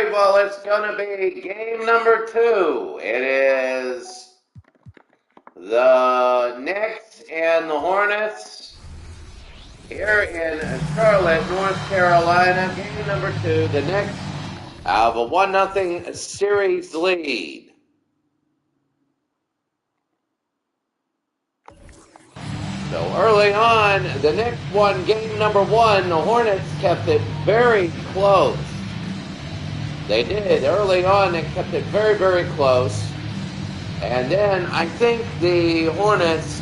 right, well, it's going to be game number 2. It is the Knicks and the Hornets here in Charlotte, North Carolina. Game number 2. The Knicks have a 1-0 series lead. So early on, the Knicks won game number 1. The Hornets kept it very close. They did. Early on, they kept it very, very close. And then I think the Hornets,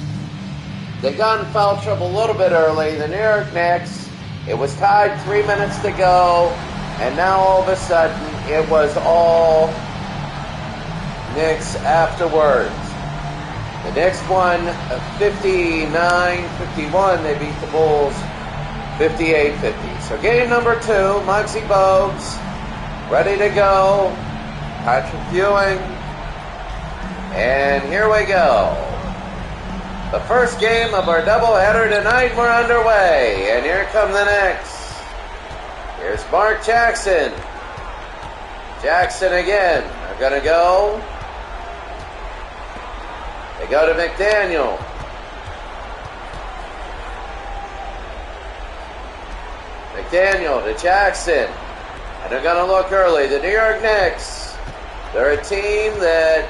they got in foul trouble a little bit early. The New York Knicks, it was tied 3 minutes to go. And now all of a sudden, it was all Knicks afterwards. The Knicks won 59-51. They beat the Bulls 58-50. So game number 2, Muggsy Bogues, ready to go. Patrick Ewing. And here we go. The first game of our doubleheader tonight, we're underway. And here come the Knicks. Here's Mark Jackson. Jackson again. They're going to go. They go to McDaniel. McDaniel to Jackson. And they're going to look early. The New York Knicks, they're a team that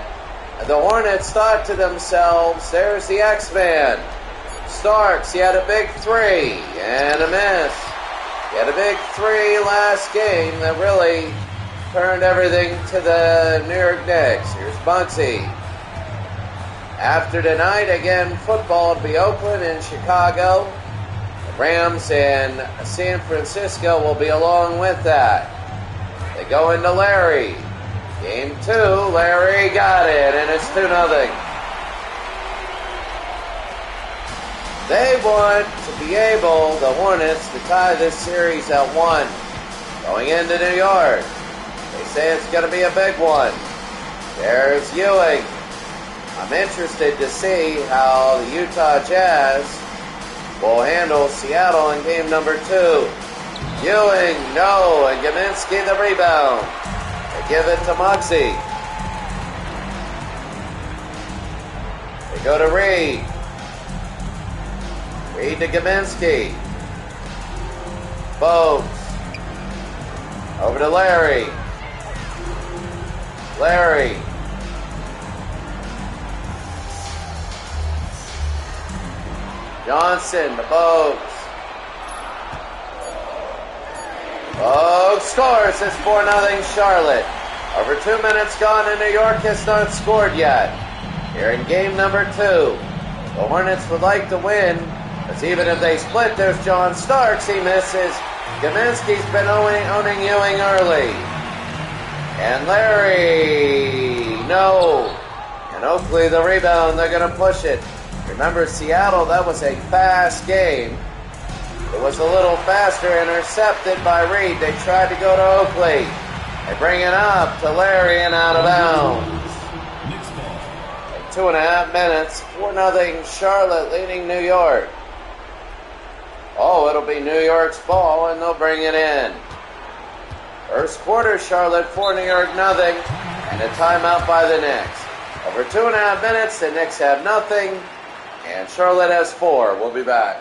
the Hornets thought to themselves, there's the X-Man. Starks, he had a big 3 and a miss. He had a big 3 last game that really turned everything to the New York Knicks. Here's Bugsy. After tonight, again, football will be Oakland and Chicago. The Rams and San Francisco will be along with that. They go into Larry. Game 2, Larry got it, and it's 2-0. They want to be able, the Hornets, to tie this series at 1. Going into New York. They say it's going to be a big one. There's Ewing. I'm interested to see how the Utah Jazz will handle Seattle in game number 2. Ewing, no, and Gaminsky the rebound. They give it to Muggsy. They go to Reed. Reed to Gaminsky. Bogues. Over to Larry. Larry. Johnson to Bogues. Bogues scores. It's 4-0 Charlotte. Over 2 minutes gone and New York has not scored yet. Here in game number 2. The Hornets would like to win, because even if they split, there's John Starks. He misses. Gaminsky's been owning Ewing early. And Larry, no. And Oakley the rebound. They're going to push it. Remember, Seattle, that was a fast game. It was a little faster, intercepted by Reed. They tried to go to Oakley. They bring it up to Larry and out of bounds. 2.5 minutes, 4-0 Charlotte leading New York. Oh, it'll be New York's ball, and they'll bring it in. First quarter, Charlotte 4, New York nothing, and a timeout by the Knicks. Over 2.5 minutes, the Knicks have nothing, and Charlotte has 4. We'll be back.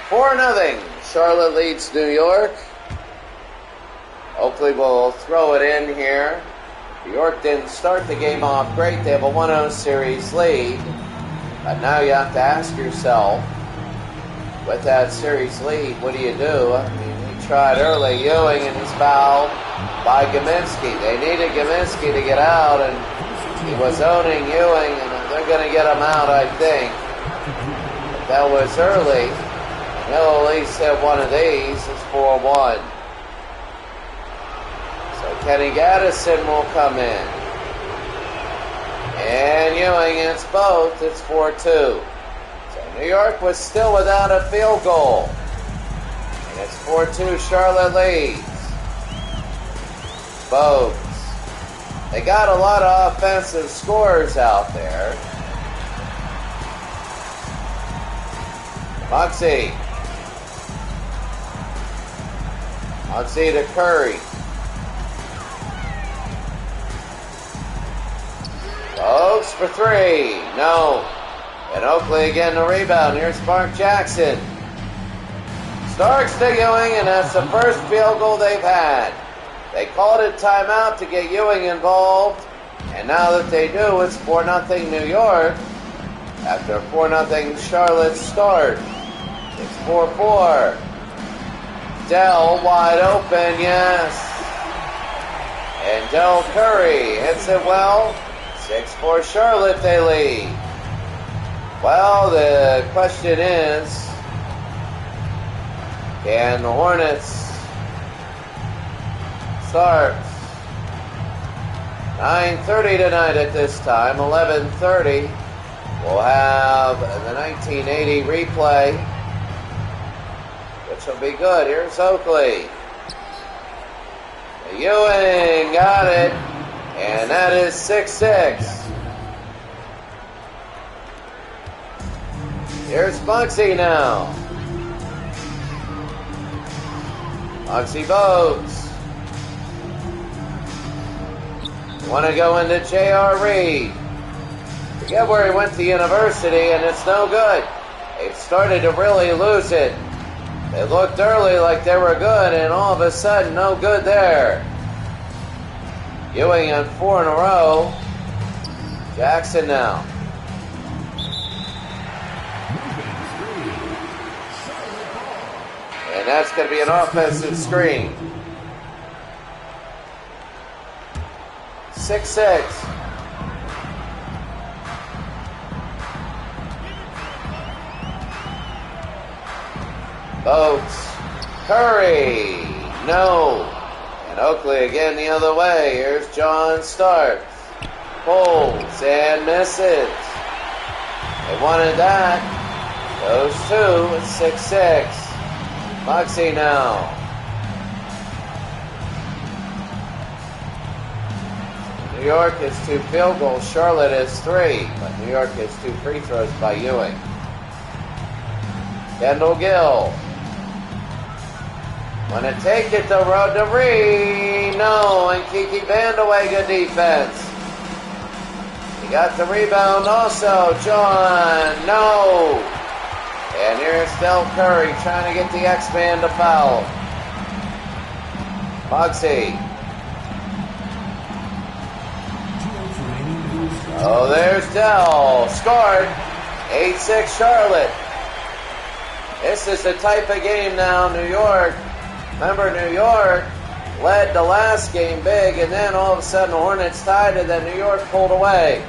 Four nothing. Charlotte leads New York. Oakley will throw it in here. New York didn't start the game off great. They have a 1-0 series lead. But now you have to ask yourself, with that series lead, what do you do? I mean, he tried early. Ewing and he's fouled by Gaminsky. They needed Gaminsky to get out, and he was owning Ewing, and they're going to get him out, I think. But that was early. He'll at least have one of these. It's 4-1. So Kenny Gaddison will come in. And Ewing hits both. It's 4-2. So New York was still without a field goal. And it's 4-2. Charlotte leads. Bogues. They got a lot of offensive scorers out there. Moxie. Moxie to Curry. Oaks for three. No. And Oakley again the rebound. Here's Mark Jackson. Starks to Ewing, and that's the first field goal they've had. They called it timeout to get Ewing involved, and now that they do, it's 4-0 New York after a 4-0 Charlotte start. It's 4-4. Dell wide open, yes. And Dell Curry hits it well. 6-4 Charlotte, they lead. Well, the question is, can the Hornets start? 9:30 tonight at this time, 11:30. We'll have the 1980 replay, which will be good. Here's Oakley. Ewing got it, and that is 6-6. Here's Bugsy now. Bugsy Bogues. Want to go into J.R. Reed. Forget where he went to university, and it's no good. They've started to really lose it. They looked early like they were good, and all of a sudden, no good there. Ewing on 4 in a row. Jackson now. And that's going to be an offensive screen. 6-6. Boats. Curry. No. And Oakley again the other way. Here's John Starks. Pulls and misses. They wanted that. Those two. It's 6-6. Moxie now. New York is 2 field goals. Charlotte is 3. But New York is 2 free throws by Ewing. Kendall Gill. Want to take it to Rodri. No. And Kiki Vandeweghe, good defense. He got the rebound also. John. No. And here's Del Curry trying to get the X-Man to foul. Moxie. Oh, there's Dell. Scored. 8-6 Charlotte. This is the type of game now, New York. Remember, New York led the last game big, and then all of a sudden the Hornets tied, and then New York pulled away.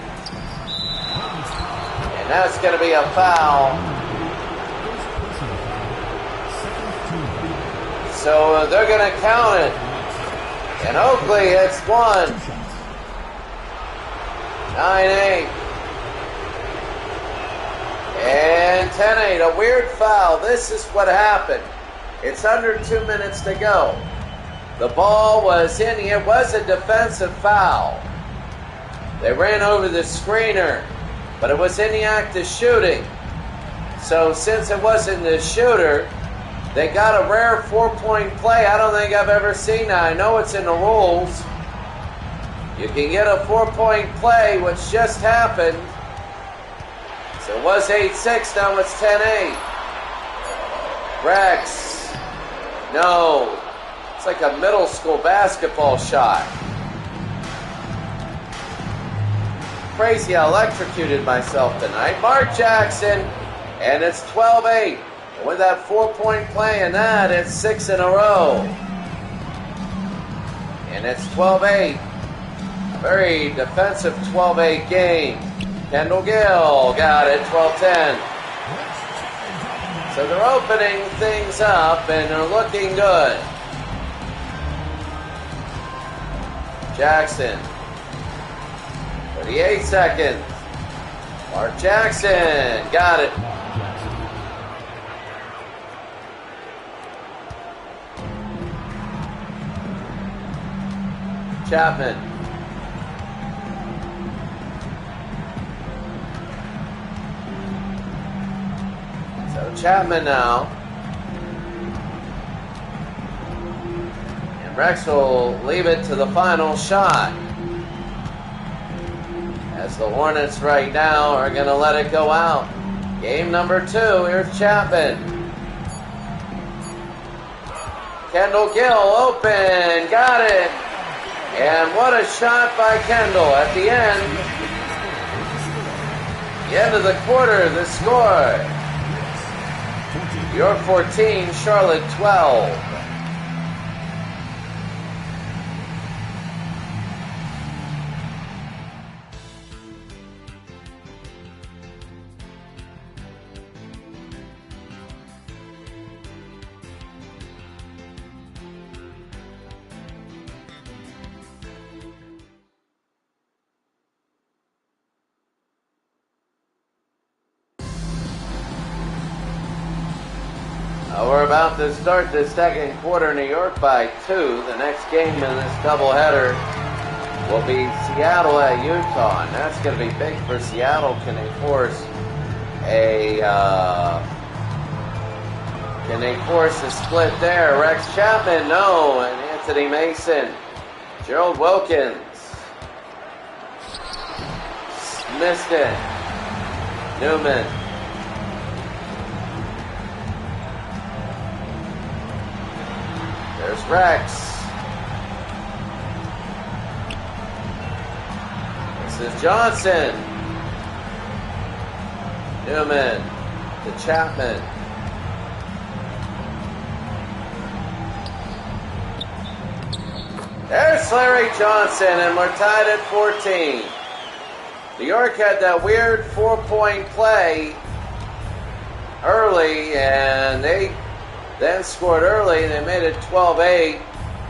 And that's going to be a foul. So they're going to count it. And Oakley hits one. 9-8. And 10-8. A weird foul. This is what happened. It's under 2 minutes to go. The ball was in. It was a defensive foul. They ran over the screener, but it was in the act of shooting. So since it wasn't the shooter, they got a rare 4-point play. I don't think I've ever seen that. I know it's in the rules. You can get a 4-point play, which just happened. So it was 8-6, now it's 10-8. Rex. No. It's like a middle school basketball shot. Crazy, I electrocuted myself tonight. Mark Jackson, and it's 12-8. With that 4-point play and that, it's 6 in a row. And it's 12-8. A very defensive 12-8 game. Kendall Gill got it, 12-10. So they're opening things up and they're looking good. Jackson. 38 seconds. Mark Jackson got it. Chapman. Chapman now. And Rex will leave it to the final shot. As the Hornets right now are going to let it go out. Game number 2, here's Chapman. Kendall Gill open, got it. And what a shot by Kendall at the end of the quarter, the score. New York 14, Charlotte 12. We're about to start the second quarter. New York by 2. The next game in this doubleheader will be Seattle at Utah, and that's going to be big for Seattle. Can they force a split there? Rex Chapman, no, and Anthony Mason. Gerald Wilkins missed it. Newman. There's Rex. This is Johnson. Newman to Chapman. There's Larry Johnson, and we're tied at 14. New York had that weird 4-point play early, and they then scored early. They made it 12-8.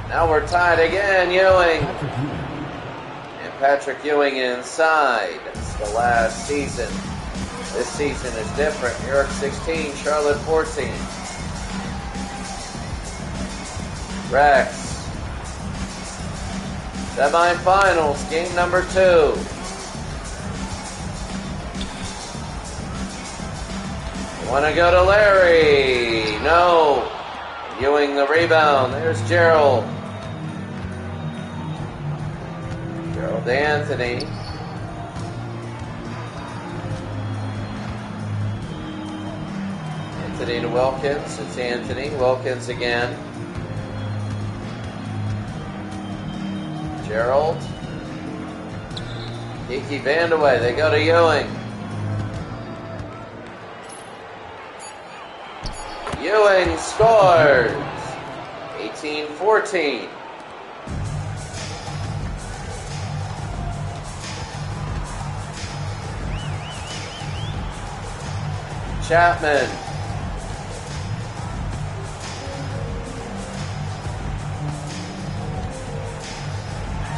Now we're tied again. Ewing. And Patrick Ewing inside. It's the last season. This season is different. New York 16, Charlotte 14. Rex. Semifinals, game number 2. Want to go to Larry. No. Ewing the rebound. There's Gerald. Gerald to Anthony. Anthony to Wilkins. It's Anthony. Wilkins again. Gerald. Kiki Vandeweghe. They go to Ewing. Ewing scores. 18-14. Chapman.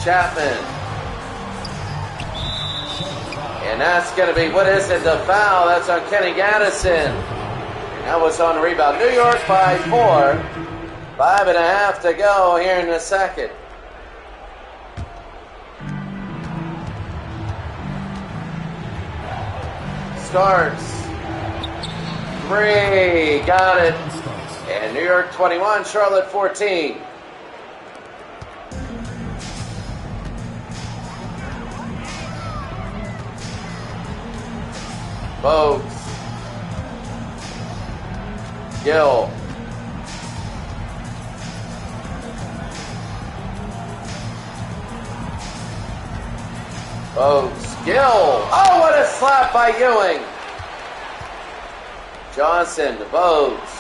Chapman. And that's going to be, what is it, the foul? That's on Kenny Gaddison. That was on the rebound. New York by 4. 5.5 to go here in the second. Starks. 3. Got it. And New York 21, Charlotte 14. Bogues. Gill. Bogues. Gill. Oh, what a slap by Ewing. Johnson to Bogues.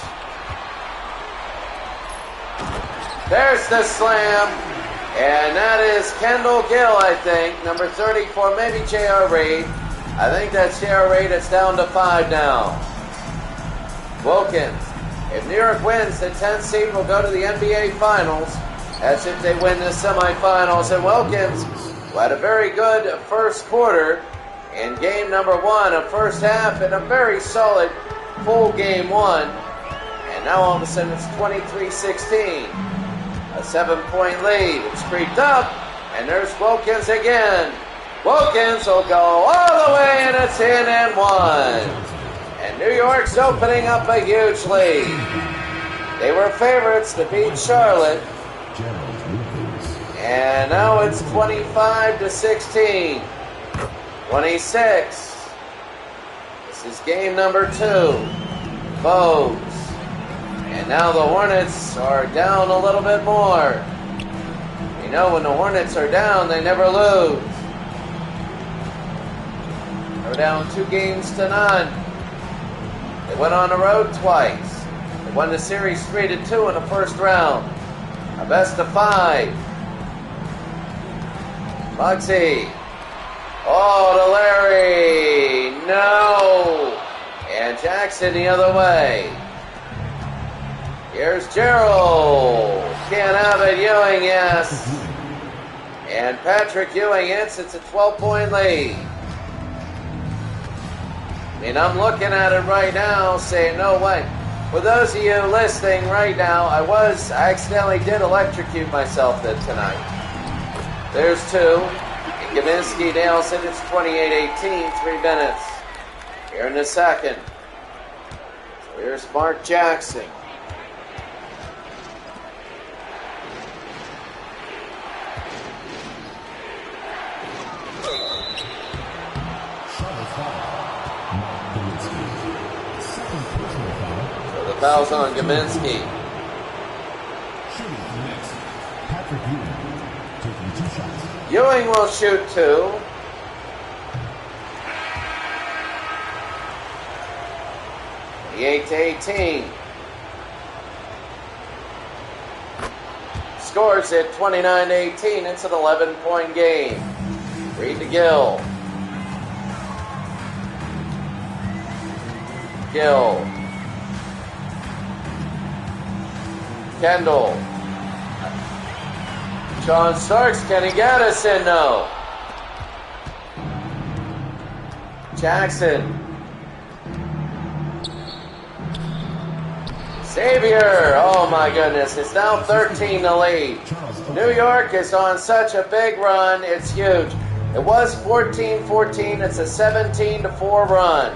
There's the slam. And that is Kendall Gill, I think. Number 34, maybe J.R. Reed. I think that's J.R. Reed. It's down to 5 now. Wilkins. If New York wins, the 10th seed will go to the NBA Finals. That's if they win the semifinals. And Wilkins, who had a very good first quarter in game number 1, a first half, and a very solid full game 1. And now all of a sudden it's 23-16. A 7-point lead. It's creeped up. And there's Wilkins again. Wilkins will go all the way, and it's in and 1. And New York's opening up a huge lead. They were favorites to beat Charlotte. And now it's 25-16. 26. This is game number 2. Bows. And now the Hornets are down a little bit more. You know, when the Hornets are down, they never lose. They're down 2-0. They went on the road twice. They won the series 3-2 in the first round. A best of 5. Muggsy. Oh, to Larry. No. And Jackson the other way. Here's Gerald. Can't have it. Ewing, yes. And Patrick Ewing hits. It's a 12-point lead. And I'm looking at it right now saying, no way. For those of you listening right now, I accidentally did electrocute myself tonight. There's 2. And Gaminsky nails it. It's 28-18, 3 minutes. Here in the second. So here's Mark Jackson. So the foul's on Gaminsky. Ewing will shoot 2. The 8-18. Scores at 29-18. It's an 11-point game. Reed to Gill. Gill. Kendall. Sean Starks, can he get us in? No. Jackson. Xavier. Oh my goodness. It's now 13 to lead. New York is on such a big run. It's huge. It was 14-14. It's a 17-4 run.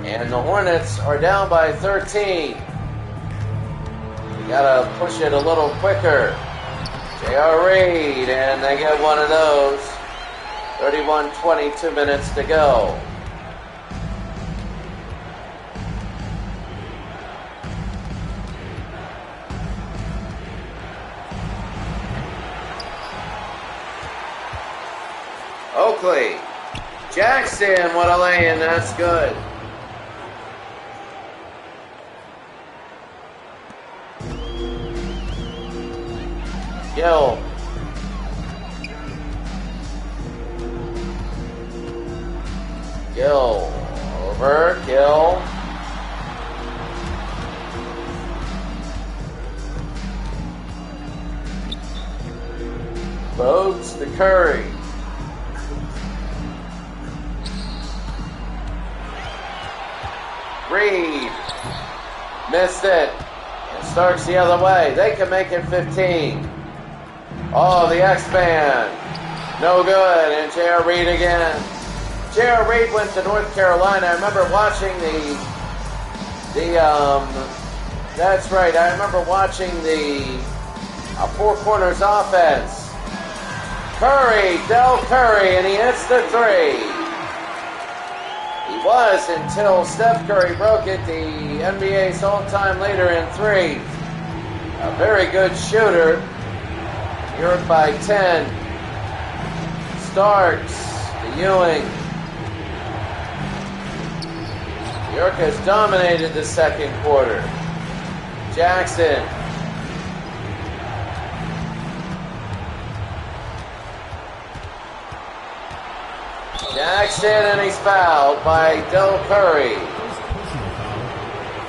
And the Hornets are down by 13. Gotta push it a little quicker. J.R. Reed, and they get one of those. 31, 22 minutes to go. Oakley. Jackson, what a lay-in, that's good. Gill. Gill. Over. Gill. Bogues to Curry. Reed. Missed it. And Starks the other way. They can make it 15. Oh, the X-Man. No good. And J.R. Reed again. J.R. Reed went to North Carolina. I remember watching that's right. I remember watching the Four Corners offense. Curry, Del Curry, and he hits the 3. He was until Steph Curry broke it, the NBA's all-time leader in 3. A very good shooter. You're up by 10. Starks to Ewing. York has dominated the second quarter. Jackson. Jackson, and he's fouled by Del Curry.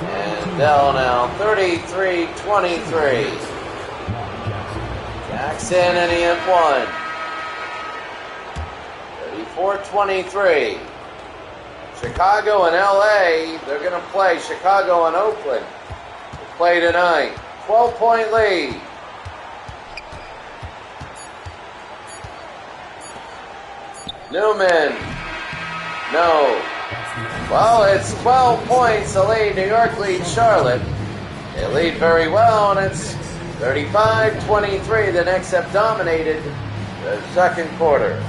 And Del now 33-23. Jackson, and he hit 1. 34-23. Chicago and LA, they're going to play. Chicago and Oakland will play tonight. 12-point lead. Newman. No. Well, it's 12 points to lead. New York leads Charlotte. They lead very well, and it's 35-23. The Knicks have dominated the second quarter.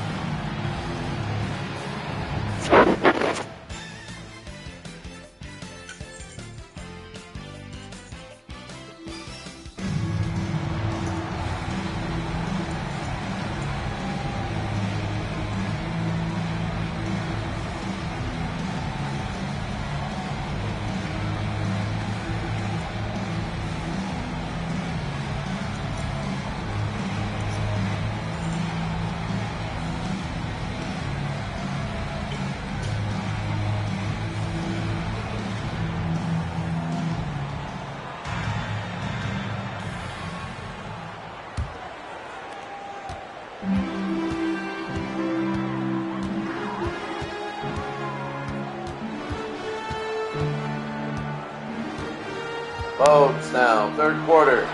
Bogues now, third quarter.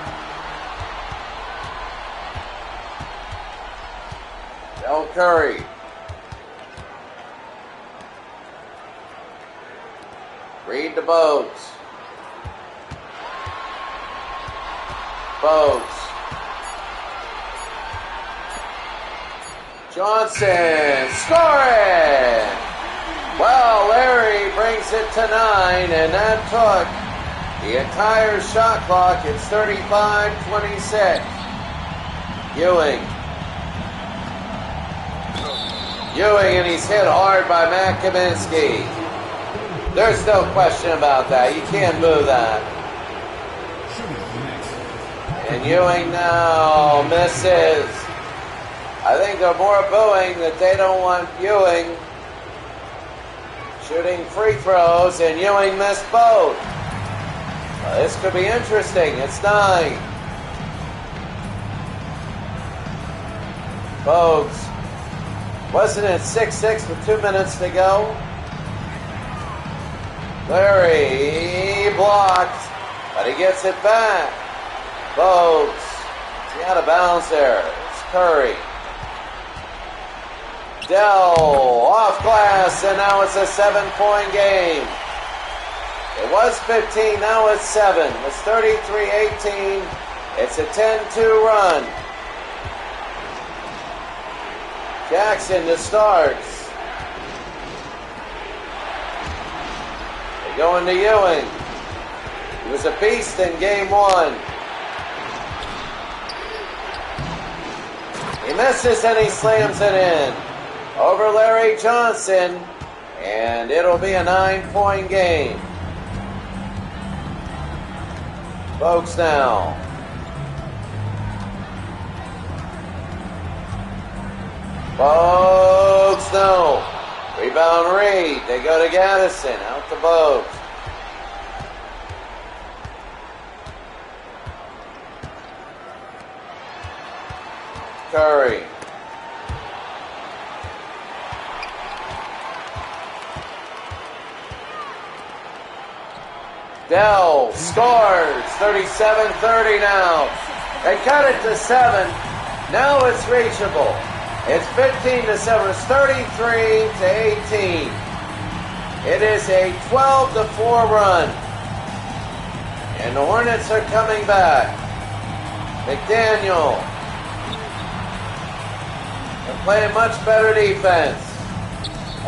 Del Curry. Reed to Bogues. Bogues. Johnson scoring! Well, Larry brings it to 9, and that took the entire shot clock. It's 35-26. Ewing, and he's hit hard by Matt Kaminsky. There's no question about that. You can't move that. And Ewing now misses. I think they're more booing that they don't want Ewing shooting free throws, and Ewing missed both. This could be interesting. It's 9. Bogues. Wasn't it 6-6 with 2 minutes to go? Larry blocked, but he gets it back. Bogues. He out of bounds there. It's Curry. Dell off glass, and now it's a 7-point game. It was 15, now it's 7. It's 33-18. It's a 10-2 run. Jackson to Starks. They go into Ewing. He was a beast in game 1. He misses and he slams it in. Over Larry Johnson, and it'll be a 9-point game. Bogues now. Bogues no. Rebound Reed. They go to Gaddison. Out to Bogues. Curry. Dell scores. 37-30 now. They cut it to 7. Now it's reachable. It's 15-7. It's 33-18. It is a 12-4 run. And the Hornets are coming back. McDaniel. They're playing much better defense.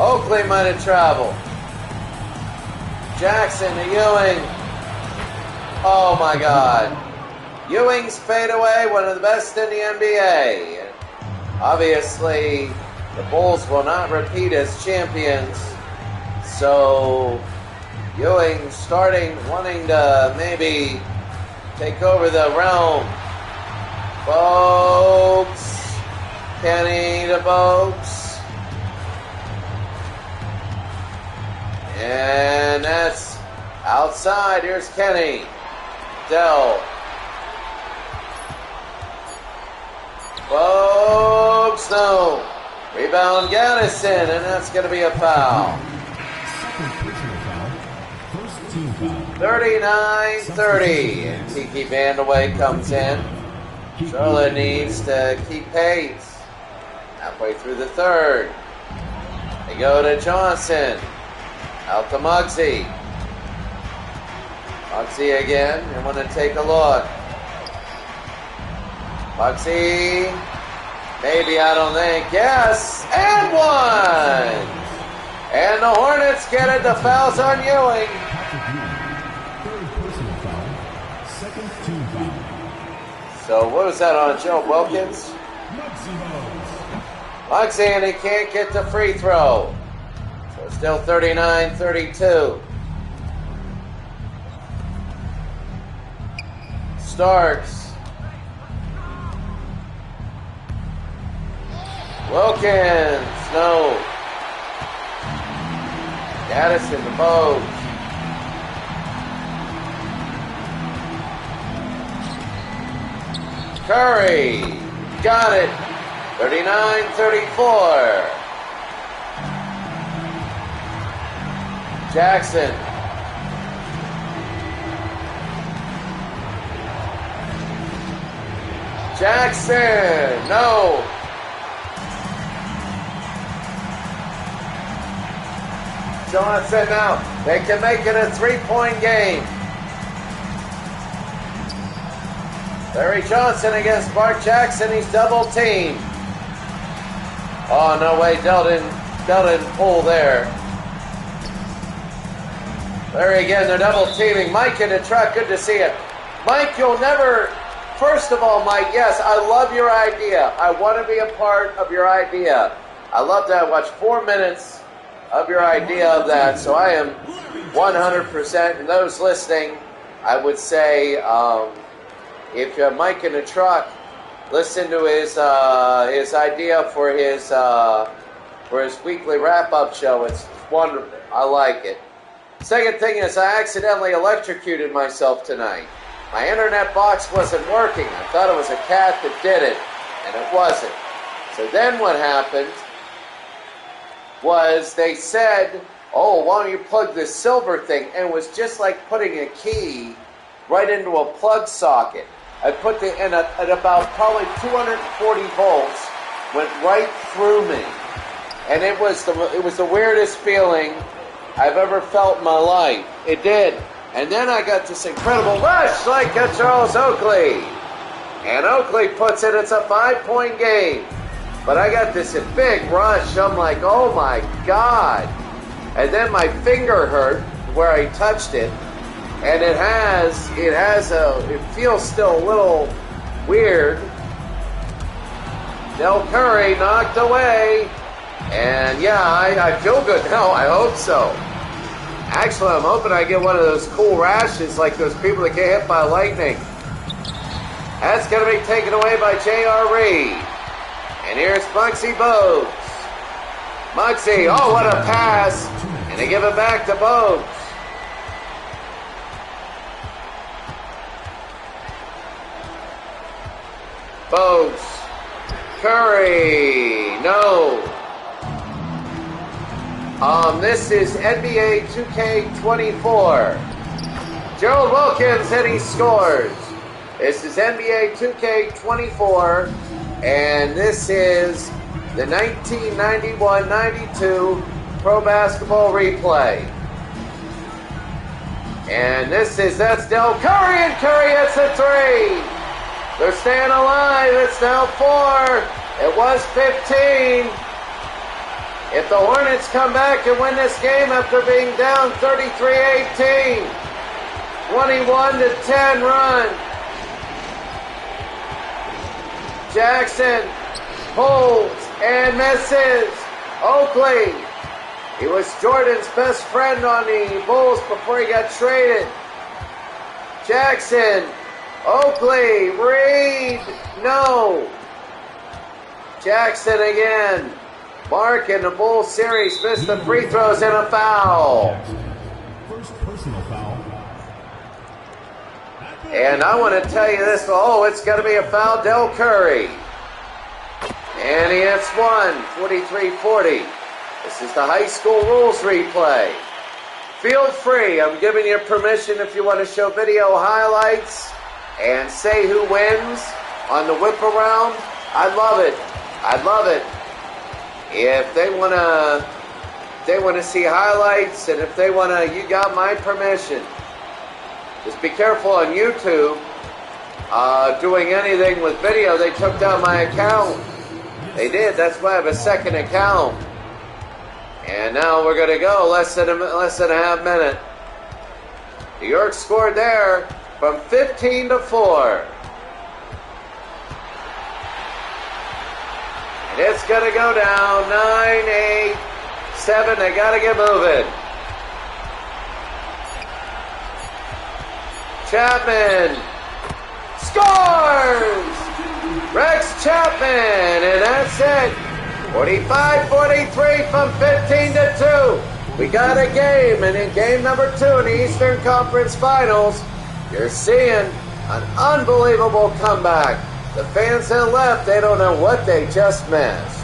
Oakley might have traveled. Jackson to Ewing. Oh my God. Ewing's fadeaway, one of the best in the NBA. Obviously, the Bulls will not repeat as champions. So, Ewing starting, wanting to maybe take over the realm. Bogues. Kenny to Bogues. And that's outside. Here's Kenny. Dell. Bogues, no. Rebound Gaddison, and that's going to be a foul. 39-30. And Kiki Vandeweghe comes in. Charlotte needs to keep pace. Halfway through the third. They go to Johnson. Out to Muggsy. Muggsy again. You want to take a look. Muggsy. Maybe, I don't think. Yes. And one. And the Hornets get it. The foul's on Ewing. So what was that on, Joe Wilkins? Muggsy, and he can't get the free throw. So still 39-32. Starks. Wilkins, no. Addison to Bogues. Curry, got it, 39-34. Jackson. Jackson, no. Johnson now, they can make it a three-point game. Larry Johnson against Mark Jackson. He's double teamed. Oh, no way. Dell didn't pull there. Larry again, they're double teaming. Mike in the truck. Good to see you. Mike, you'll never... First of all, Mike, yes, I love your idea. I want to be a part of your idea. I love that. I watched 4 minutes of your idea of that. So I am 100%. And those listening, I would say... if you have Mike in the truck, listen to his idea for his weekly wrap-up show. It's wonderful. I like it. Second thing is I accidentally electrocuted myself tonight. My internet box wasn't working. I thought it was a cat that did it, and it wasn't. So then what happened was they said, oh, why don't you plug this silver thing? And it was just like putting a key right into a plug socket. I put the in at about probably 240 volts, went right through me, and it was the weirdest feeling I've ever felt in my life. It did, and then I got this incredible rush like a Charles Oakley, and Oakley puts it. It's a 5-point game, but I got this big rush. I'm like, oh my God, and then my finger hurt where I touched it. And it feels still a little weird. Del Curry knocked away. And yeah, I feel good now. I hope so. Actually, I'm hoping I get one of those cool rashes like those people that get hit by lightning. That's going to be taken away by J.R. Reed. And here's Muggsy Bogues. Muggsy, oh, what a pass. And they give it back to Bogues. Bogues, Curry, no. This is NBA 2K24. Gerald Wilkins, and he scores. This is NBA 2K24, and this is the 1991-92 Pro Basketball Replay. And that's Del Curry, and Curry hits a three. They're staying alive. It's now 4. It was 15. If the Hornets come back and win this game after being down 33-18, 21-10 run. Jackson pulls and misses. Oakley. He was Jordan's best friend on the Bulls before he got traded. Jackson. Oakley, Reed, no. Jackson again. Mark in the Bulls series missed the free throws and a foul. First personal foul. And I want to tell you this. Oh, it's going to be a foul. Del Curry. And he hits one. 43-40. This is the high school rules replay. Feel free. I'm giving you permission if you want to show video highlights and say who wins on the whip around. I'd love it. I'd love it. If they want to they want to see highlights, and if they want to, you got my permission. Just be careful on YouTube. Doing anything with video, they took down my account. They did. That's why I have a second account. And now we're going to go less than a half minute. New York scored there from 15 to 4. And it's going to go down 9, 8, 7. They got to get moving. Chapman scores! Rex Chapman, and that's it. 45-43 from 15 to 2. We got a game, and in game number 2 in the Eastern Conference Finals, you're seeing an unbelievable comeback. The fans that left, they don't know what they just missed.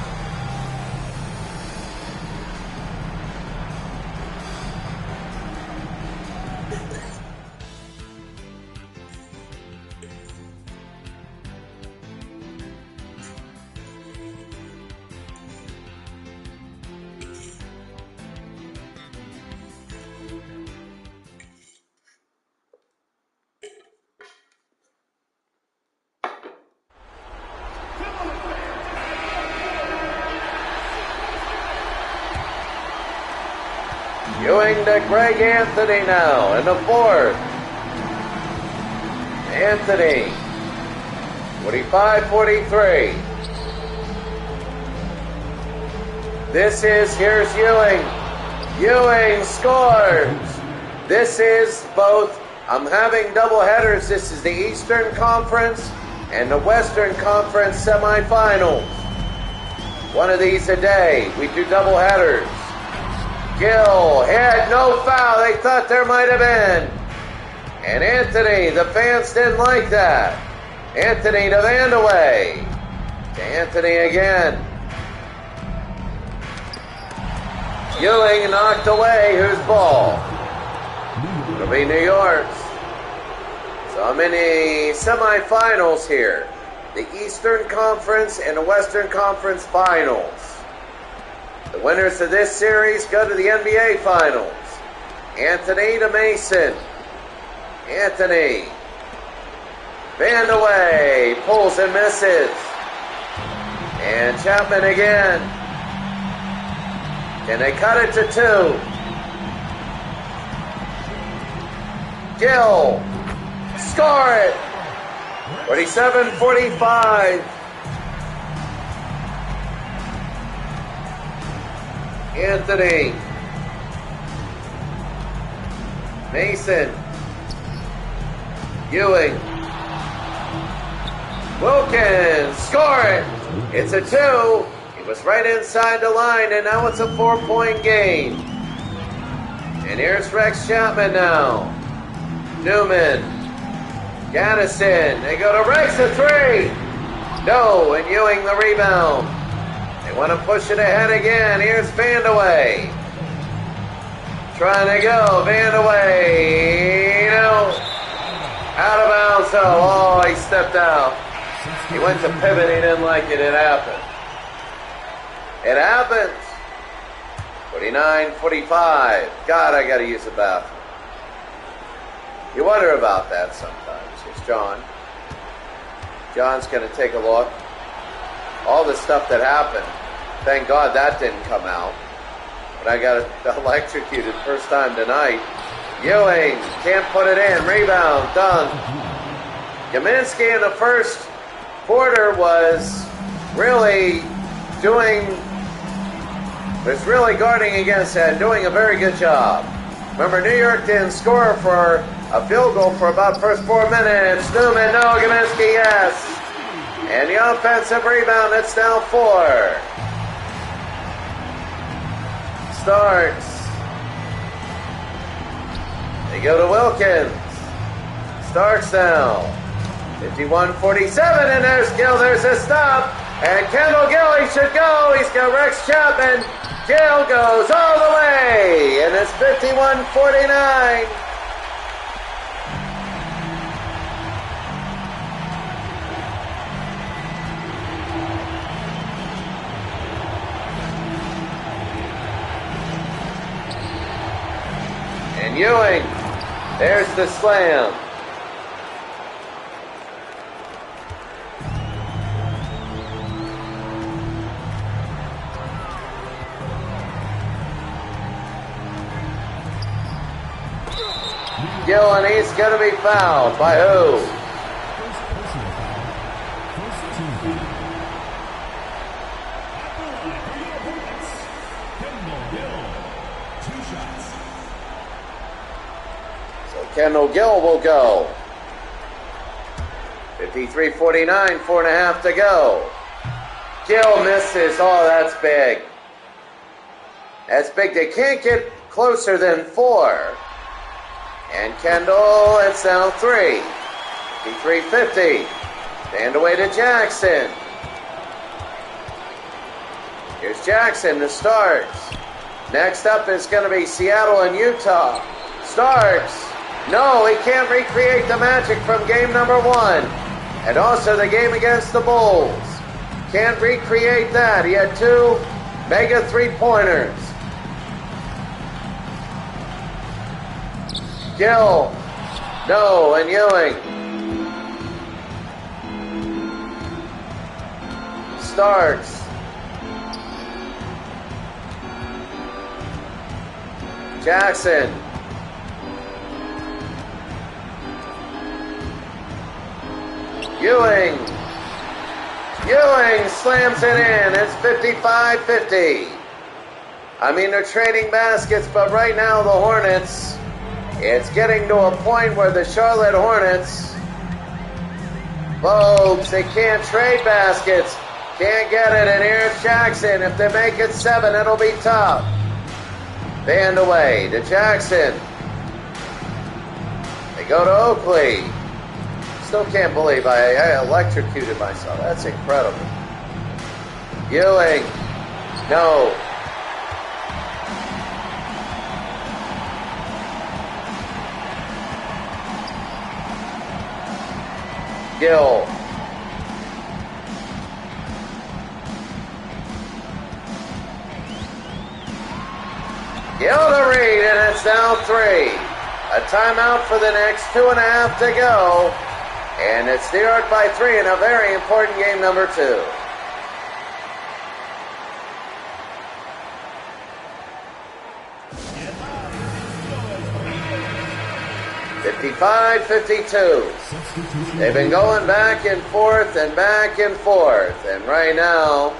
Ewing to Greg Anthony now in the 4th. Anthony, 45-43. Here's Ewing. Ewing scores. This is both, I'm having double headers. This is the Eastern Conference and the Western Conference semifinals. One of these a day. We do double headers. Gill hit, no foul. They thought there might have been. And Anthony, the fans didn't like that. Anthony to Vandaway. To Anthony again. Ewing knocked away. Whose ball? It'll be New York's. So I'm in the semifinals here. The Eastern Conference and the Western Conference Finals. The winners of this series go to the NBA Finals. Anthony to Mason. Anthony. Vandaway pulls and misses. And Chapman again. Can they cut it to 2? Gill. Score it. 47-45. Anthony. Mason. Ewing. Wilkins. Score it. It's a 2. He was right inside the line, and now it's a 4-point game. And here's Rex Chapman now. Newman. Gaddison. They go to Rex, a 3. No, and Ewing the rebound. They want to push it ahead again. Here's Vandaway. Trying to go. Vandaway. No. Out of bounds. Oh, he stepped out. He went to pivot. He didn't like it. It happened. It happens. 49-45. God, I got to use the bathroom. You wonder about that sometimes. Here's John. John's going to take a look. All the stuff that happened, thank God that didn't come out. But I got electrocuted first time tonight. Ewing can't put it in. Rebound, done. Kaminsky in the first quarter was really guarding against that, doing a very good job. Remember, New York didn't score for a field goal for about the first 4 minutes. Newman, no. Kaminsky, yes. And the offensive rebound, it's now 4. Starks. They go to Wilkins. Starks now. 51-47, and there's Gill. There's a stop. And Kendall Gill, he should go. He's got Rex Chapman. Gill goes all the way. And it's 51-49. And Ewing, there's the slam. Gill, and he's going to be fouled by who? First personal foul. First team. At the line for your opponents, Kendall Gill. 2 shots. So Kendall Gill will go. 53-49, 4.5 to go. Gill misses. Oh, that's big. That's big. They can't get closer than 4. And Kendall, it's now 3. 53-50. Stand away to Jackson. Here's Jackson to start. Next up is going to be Seattle and Utah. Starks. No, he can't recreate the magic from game number 1. And also the game against the Bulls. Can't recreate that. He had 2 mega 3-pointers. Gill. No, and Ewing. Starks. Jackson. Ewing. Ewing slams it in. It's 55-50. I mean, they're trading baskets, but right now the Hornets, it's getting to a point where the Charlotte Hornets, folks, they can't trade baskets. Can't get it, and here's Jackson. If they make it 7, it'll be tough. Band away to Jackson. They go to Oakley. Still can't believe I electrocuted myself. That's incredible. Ewing. No. Gill. Gill to Reed, and it's now 3. A timeout for the next 2.5 to go. And it's New York by 3 in a very important game number 2. 55-52. They've been going back and forth and back and forth. And right now,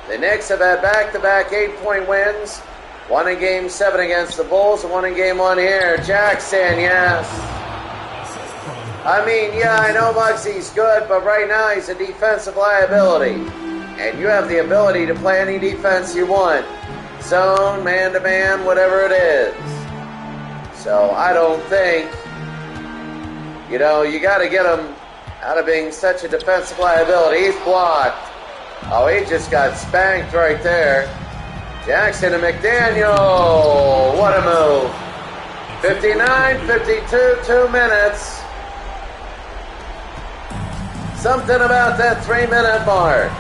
the Knicks have had back-to-back 8-point wins. One in Game 7 against the Bulls and one in Game 1 here. Jackson, yes. I mean, yeah, I know Muggsy's good, but right now he's a defensive liability. And you have the ability to play any defense you want. Zone, man-to-man, whatever it is. So I don't think, you got to get him out of being such a defensive liability. He's blocked. Oh, he just got spanked right there. Jackson and McDaniel. What a move. 59-52, 2 minutes. Something about that 3-minute mark.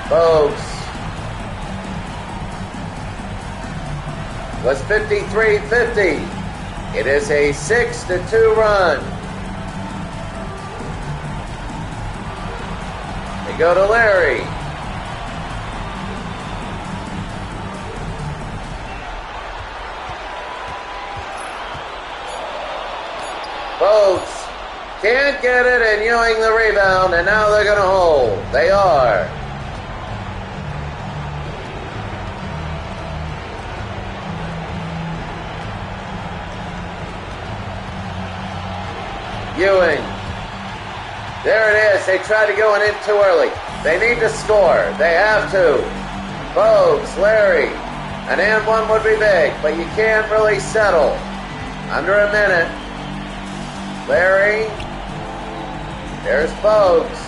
Folks. Was 53-50. It is a 6-2 run. They go to Larry. Folks, can't get it, and Ewing the rebound, and now they're going to hold. They are. Ewing. There it is. They tried to go in too early. They need to score. They have to. Folks, Larry. An and one would be big, but you can't really settle. Under a minute. Larry. There's Bogues.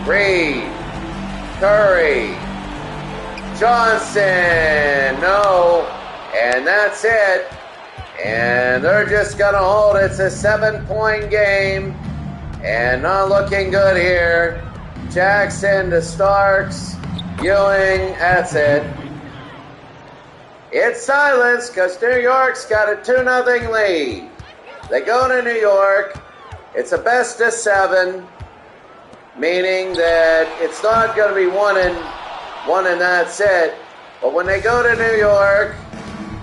Reed. Curry. Johnson. No. And that's it. And they're just going to hold. It's a 7-point game. And not looking good here. Jackson to Starks. Ewing, that's it. It's silence because New York's got a 2-0 lead. They go to New York. It's a best of 7, meaning that it's not going to be one and that's it. But when they go to New York,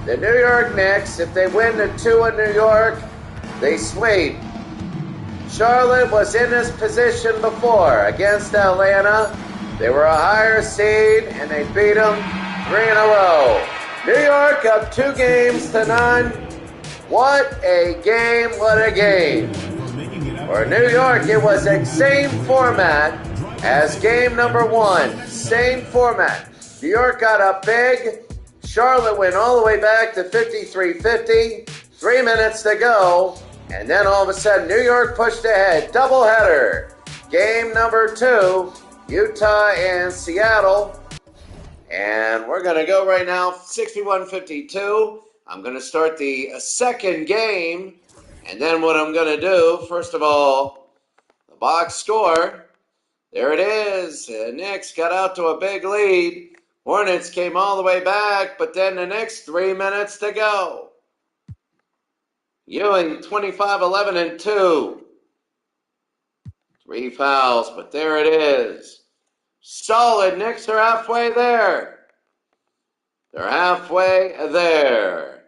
the New York Knicks, if they win the 2 in New York, they sweep. Charlotte was in this position before against Atlanta. They were a higher seed, and they beat them 3 in a row. New York up 2-0. What a game, what a game. For New York, it was the same format as game number 1. Same format. New York got up big. Charlotte went all the way back to 53-50. 3 minutes to go. And then all of a sudden, New York pushed ahead. Doubleheader. Game number 2, Utah and Seattle. And we're going to go right now, 61-52. I'm going to start the second game. And then what I'm going to do, first of all, the box score. There it is. The Knicks got out to a big lead. Hornets came all the way back, but then the next 3 minutes to go. Ewing, 25-11-2. 3 fouls, but there it is. Solid. Knicks are halfway there. They're halfway there.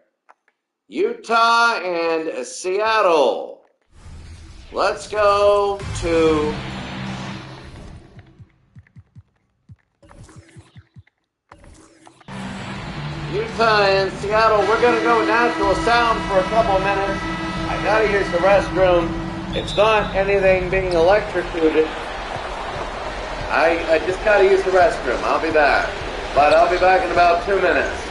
Utah and Seattle. Let's go to Utah and Seattle. We're going to go natural sound for a couple minutes. I got to use the restroom. It's not anything being electrocuted. I just got to use the restroom. I'll be back. But I'll be back in about 2 minutes.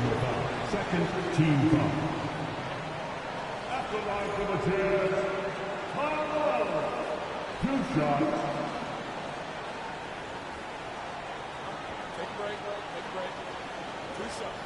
Personal foul. Second team foul. At the line for the Jazz, Carl. 2 shots. Take a break. 2 shots.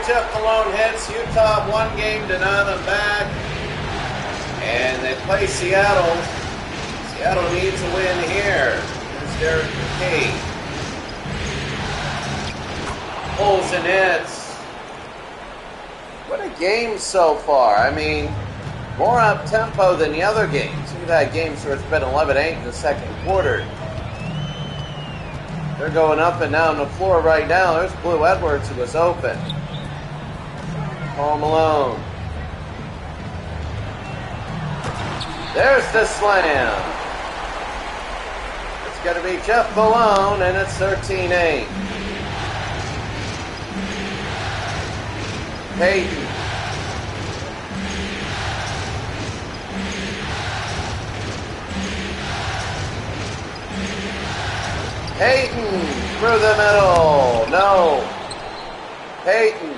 Jeff Malone hits. Utah 1 game to none. I'm back. And they play Seattle. Seattle needs a win here. Here's Derek McKay. Pulls and hits. What a game so far. I mean, more up-tempo than the other games. We've had games where it's been 11-8 in the second quarter. They're going up and down the floor right now. There's Blue Edwards, who was open. Paul Malone. There's the slam. It's going to be Jeff Malone, and it's 13-8. Payton. Payton through the middle. No. Payton.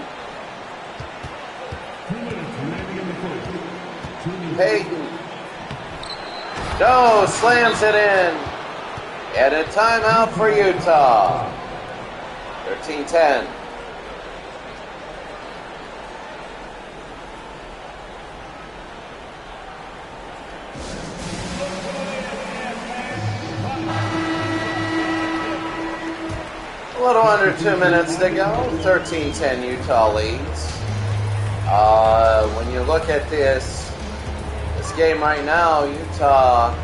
Payton. No, slams it in. And a timeout for Utah. 13-10. A little under 2 minutes to go. 13-10 Utah leads. When you look at this game right now, Utah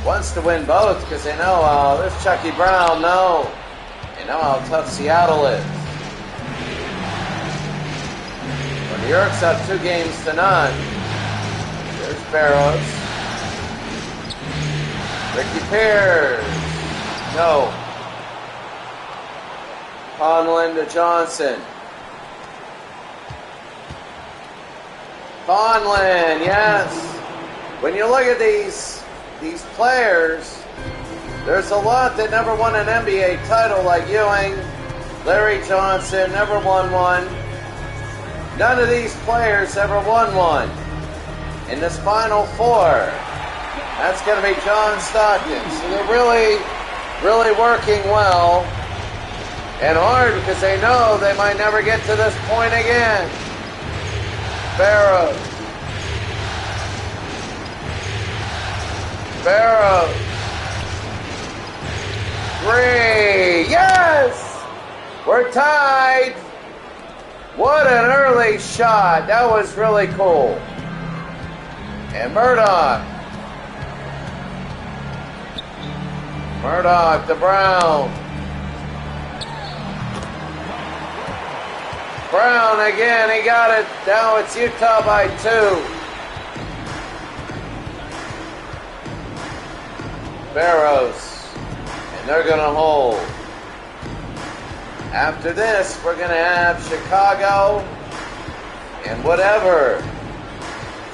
wants to win both because they know there's Chucky Brown. No, they know how tough Seattle is. When New York's up 2 games to none, there's Barrows. Ricky Pierce. No. Conlon to Johnson. Conlon, yes. When you look at these players, there's a lot that never won an NBA title, like Ewing, Larry Johnson, never won one. None of these players ever won one. In this Final Four, that's going to be John Stockton. So they're really, really working well and hard because they know they might never get to this point again. Barrows. Barrows. 3. Yes! We're tied. What an early shot. That was really cool. And Murdoch. Murdoch to Brown. Brown again, he got it. Now it's Utah by 2. Barrows. And they're going to hold. After this, we're going to have Chicago and whatever.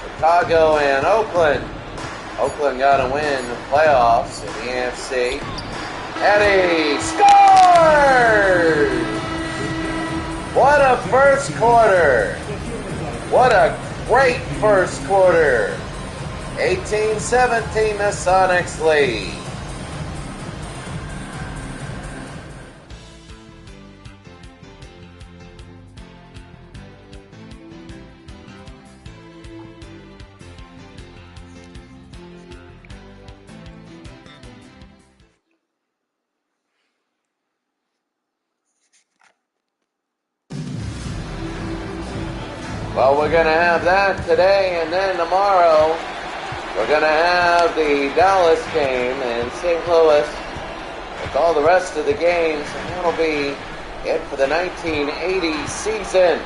Chicago and Oakland. Oakland got to win the playoffs in the AFC. Eddie scores! What a first quarter. What a great first quarter. 18-17, the Sonics lead. Well, we're going to have that today, and then tomorrow we're going to have the Dallas game in St. Louis with all the rest of the games, and that'll be it for the 1980 season.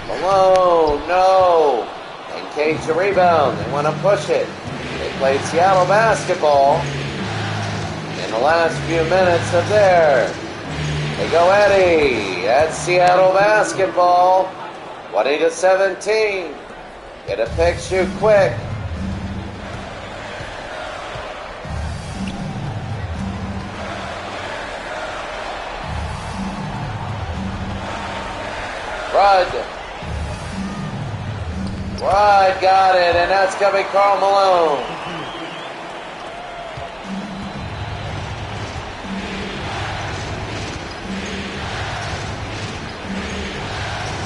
Malone, no. And Cage the rebound. They want to push it. They played Seattle basketball in the last few minutes of there. They go Eddie. That's Seattle basketball. 20-17. Get a pick, shoot quick. Rudd got it, and that's going to be Karl Malone.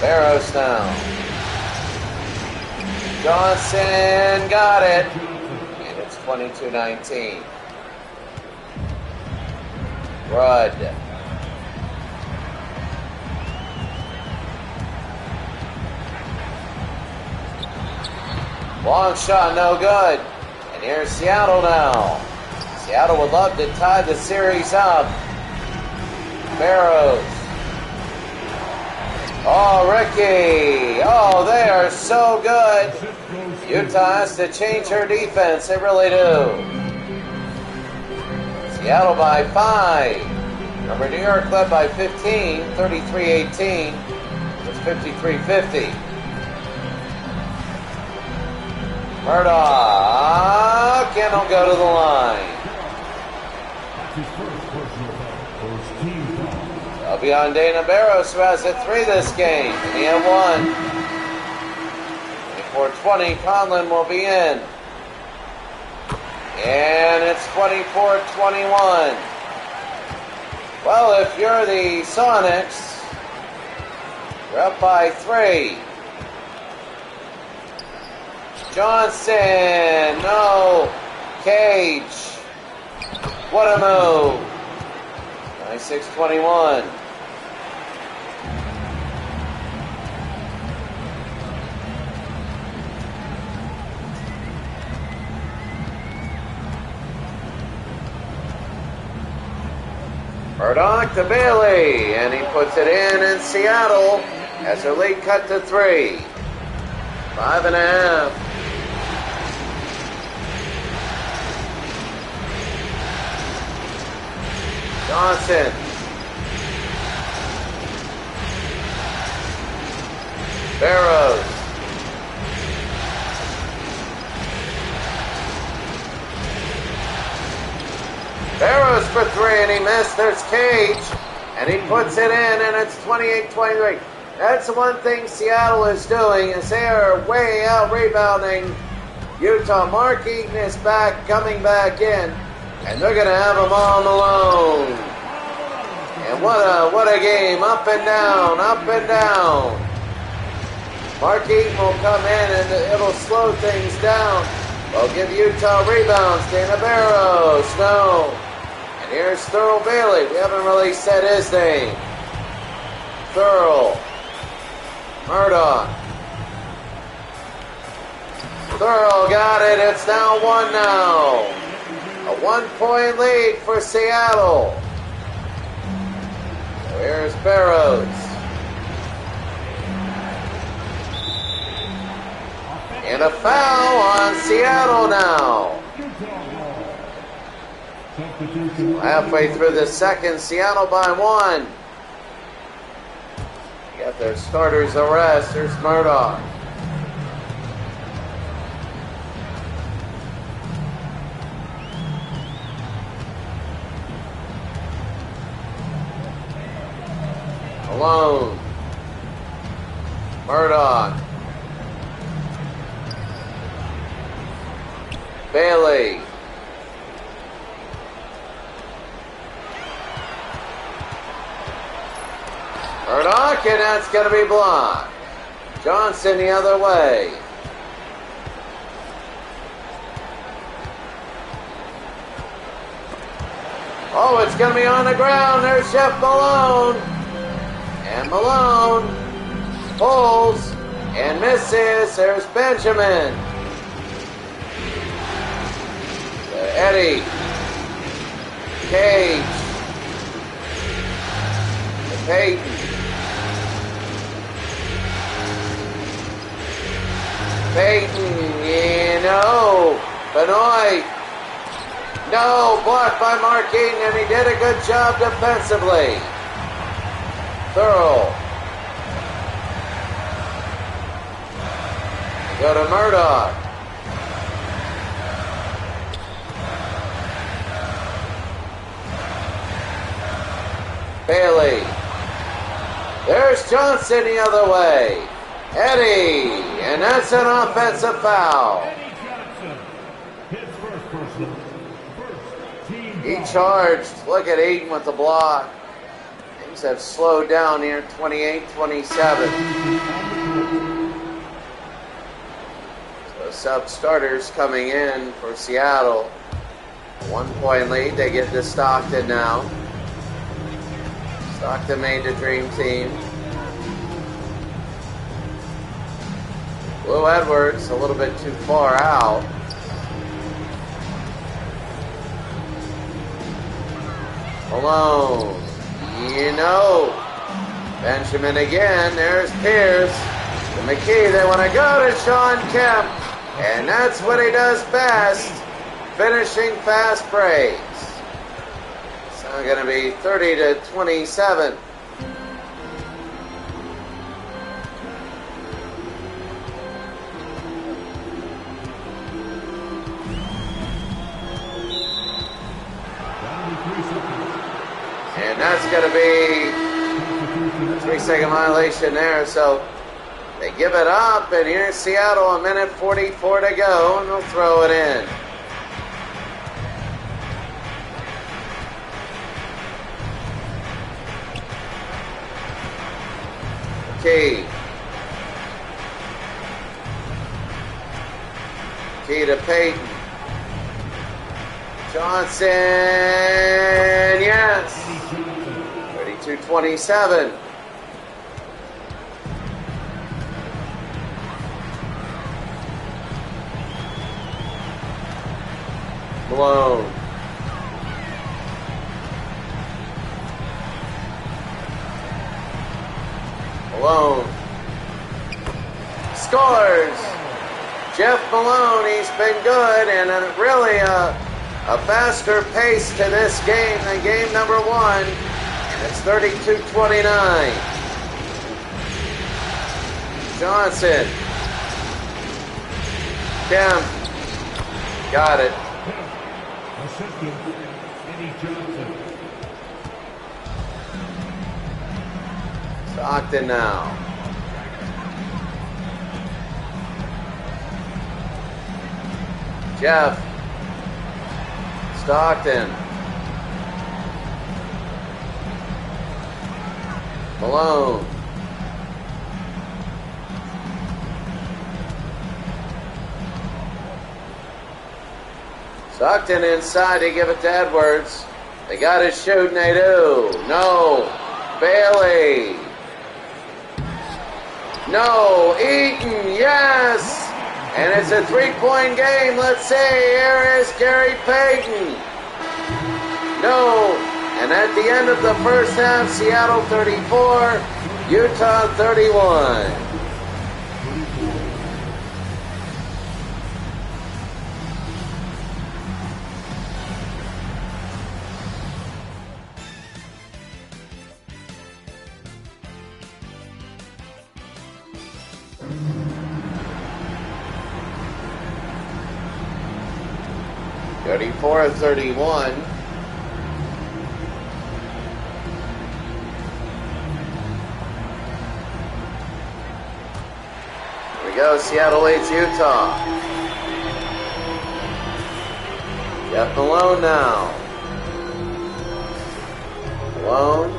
Barrows now. Johnson got it. And it's 22-19. Rudd. Long shot, no good. And here's Seattle now. Seattle would love to tie the series up. Barrows. Oh, Ricky. Oh, they are so good. Utah has to change her defense. They really do. Seattle by 5. Remember, New York led by 15, 33-18. It's 53-50. Murdoch, and he'll go to the line. That'll be on Dana Barrows, who has a 3 this game, and he had 1. 24-20, Conlon will be in. And it's 24-21. Well, if you're the Sonics, you're up by 3. Johnson, no. Cage. What a move. 26-21. Murdoch to Bailey, and he puts it in Seattle as their lead cut to 3. 5.5. Johnson. Barrows. Barrows for 3, and he missed. There's Cage, and he puts it in, and it's 28-23. That's the one thing Seattle is doing, is they are way out rebounding Utah. Mark Eaton is back, coming back in. And they're going to have them all alone. And what a game. Up and down, up and down. Mark Eaton will come in and it'll slow things down. They'll give Utah rebounds. Dana Barrows, no. And here's Thurl Bailey. We haven't really said his name. Thurl. Murdoch. Thurl got it. It's now 1 now. A 1-point lead for Seattle. So here's Barrows. And a foul on Seattle now. Substitution. Halfway through the second, Seattle by 1. You got their starters a rest. Here's Murdoch. Alone. Murdoch. Bailey. Murdoch, and that's going to be blocked. Johnson the other way. Oh, it's going to be on the ground. There's Jeff Malone. And Malone pulls and misses. There's Benjamin. Eddie. Cage. Peyton. Peyton, no. Benoit. No, blocked by Mark Eaton, and he did a good job defensively. Thurl. Go to Murdoch. Bailey. There's Johnson the other way. Eddie, and that's an offensive foul. Eddie Johnson. His first personal. First team He foul. charged. Look at Eaton with the block. Things have slowed down here, 28-27. So sub-starters coming in for Seattle. 1 point lead. They get to Stockton now. Stockton made the dream team. Blue Edwards a little bit too far out. Malone. Benjamin again. There's Pierce. To McKee. They want to go to Sean Kemp. And that's what he does best. Finishing fast breaks. It's going to be 30-27. And that's going to be a 3-second violation there. So they give it up, and here's Seattle, 1:44 to go, and they'll throw it in. Key to Peyton. Johnson, yes. 32-27. Malone. Malone scores. Jeff Malone, he's been good, and really a faster pace to this game than game number 1. It's 32-29. Johnson. Kemp. Got it. Assistant Eddie Johnson. Stockton now. Jeff. Stockton. Malone. Stockton inside to give it to Edwards. They got to shoot, and they do. No. Bailey. No. Eaton, yes. And it's a 3-point game. Let's see. Here is Gary Payton. No. And at the end of the first half, Seattle 34, Utah 31. 34-31. Here we go. Seattle leads Utah. Got Malone now. Malone.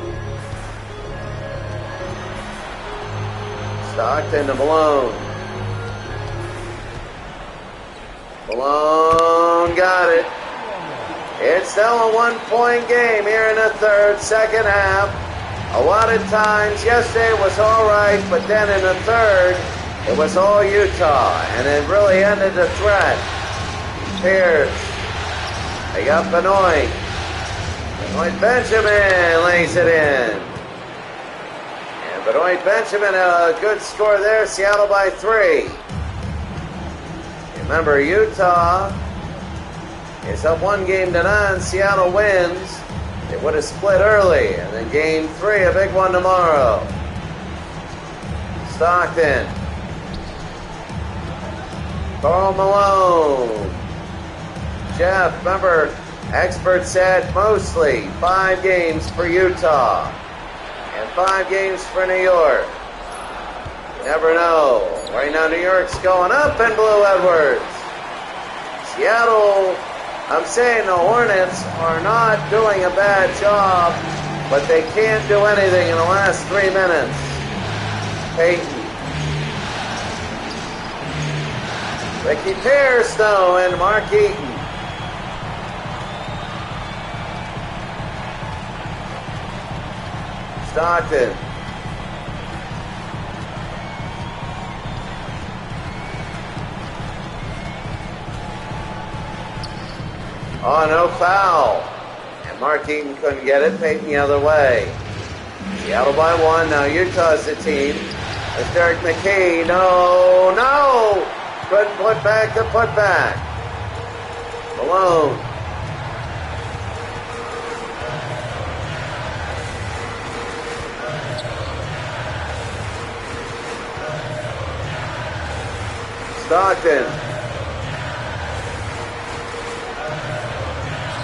Stockton to Malone. Malone got it. It's still a one-point game here in the third, second half. A lot of times, yesterday it was all right, but then in the third, it was all Utah, and it really ended the threat. Pierce. They got Benoit. Benoit Benjamin lays it in. And Benoit Benjamin, a good score there. Seattle by 3. Remember, Utah is up 1-0. Seattle wins. They would have split early. And then game 3, a big one tomorrow. Stockton. Karl Malone. Jeff, remember, experts said mostly 5 games for Utah and 5 games for New York. You never know. Right now, New York's going up in Blue Edwards. Seattle, I'm saying the Hornets are not doing a bad job, but they can't do anything in the last 3 minutes. Peyton. Ricky Pierce, though, and Mark Eaton. Stockton. Oh, no foul. And Mark Eaton couldn't get it. Peyton the other way. Seattle by 1. Now Utah's the team. It's Derek McKee. No. Couldn't put back the putback. Malone. Stockton.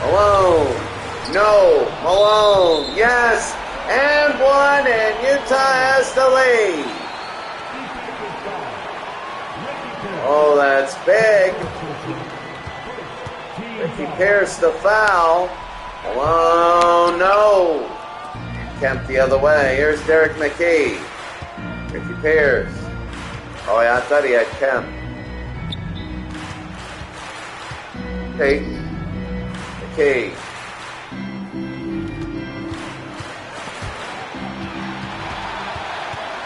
Malone. No. Malone. Yes. And 1, and Utah has the lead. Oh, that's big. Ricky Pierce the foul. Malone, no. Kemp the other way. Here's Derek McKee. Ricky Pierce. Oh, yeah, I thought he had Kemp. Peyton. McKee.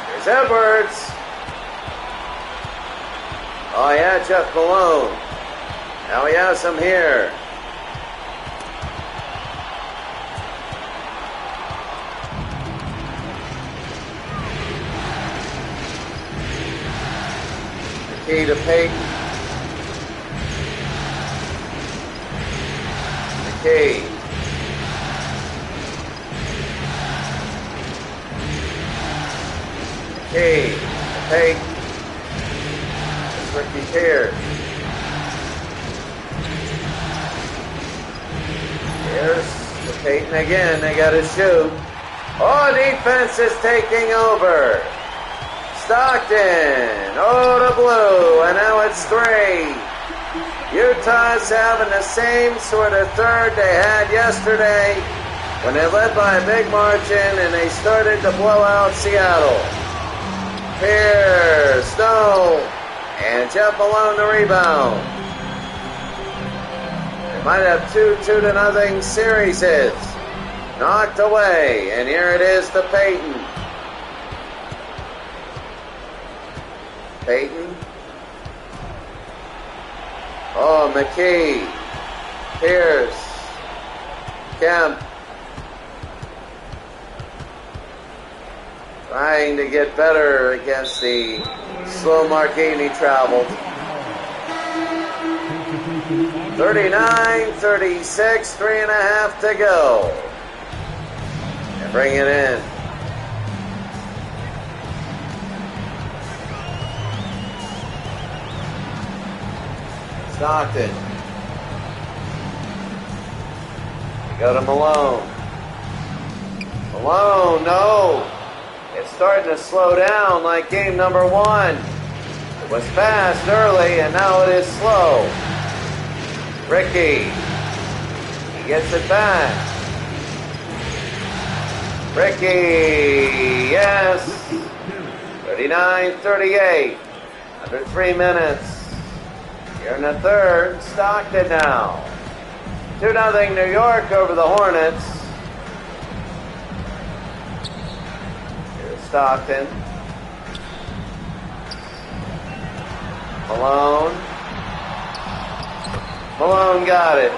Here's Edwards. Oh, yeah, Jeff Malone. Now he has him here. McKee to Peyton. McKee. McKee to Peyton. Ricky Pierce. Here's to Peyton again. They got to shoot. Oh, defense is taking over. Stockton. Oh, to Blue. And now it's 3. Utah's having the same sort of third they had yesterday when they led by a big margin and they started to blow out Seattle. Pierce. No. And Jeff Malone the rebound. They might have 2-0 series. Knocked away. And here it is to Peyton. Peyton. Oh, McKee. Pierce. Kemp. Trying to get better against the slow Marquini traveled. 39-36, 3.5 to go. And bring it in. Stockton. We go to Malone. Malone, no. It's starting to slow down like game number 1. It was fast early, and now it is slow. Ricky. He gets it back. Ricky, yes. 39-38. Under 3 minutes. Here in the third, Stockton now. 2-0 New York over the Hornets. Here's Stockton. Malone. Malone got it.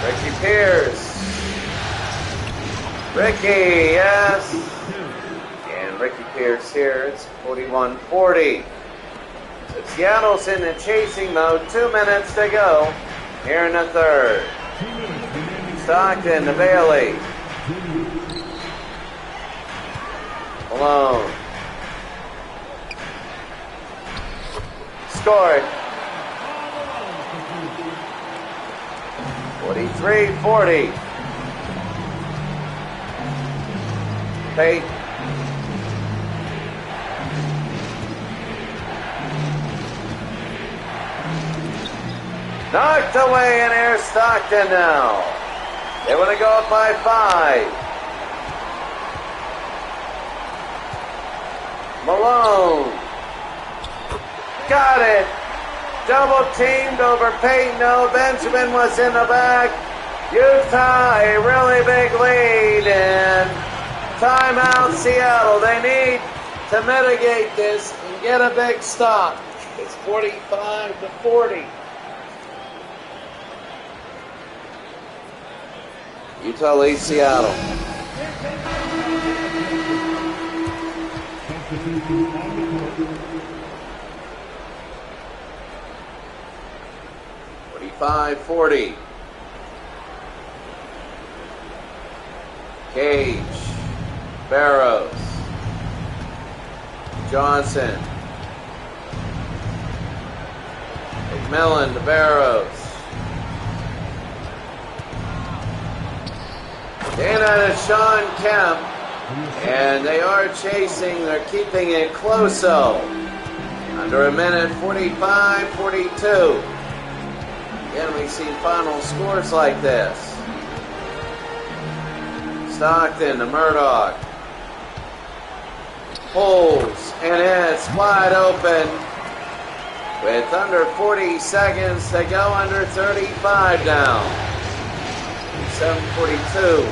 Ricky Pierce. Ricky, yes. And Ricky Pierce here. It's 41-40. So Seattle's in the chasing mode. 2 minutes to go here in the third. Stockton to Bailey. Malone. Scored. 43-40. Pate. Knocked away in air. Stockton now. They want to go up by 5. Malone. Got it. Double teamed over Payton. No, Benjamin was in the back. Utah, a really big lead. And timeout Seattle. They need to mitigate this and get a big stop. It's 45-40. Utah leads Seattle. $45-40. Cage, Barrows, Johnson, McMillan to Barrows. Dana to Sean Kemp, and they are chasing. They're keeping it close, though. Under a minute, 45-42. Again, we see final scores like this. Stockton to Murdoch. Pulls, and it's wide open. With under 40 seconds to go, under 35 down. 7:42.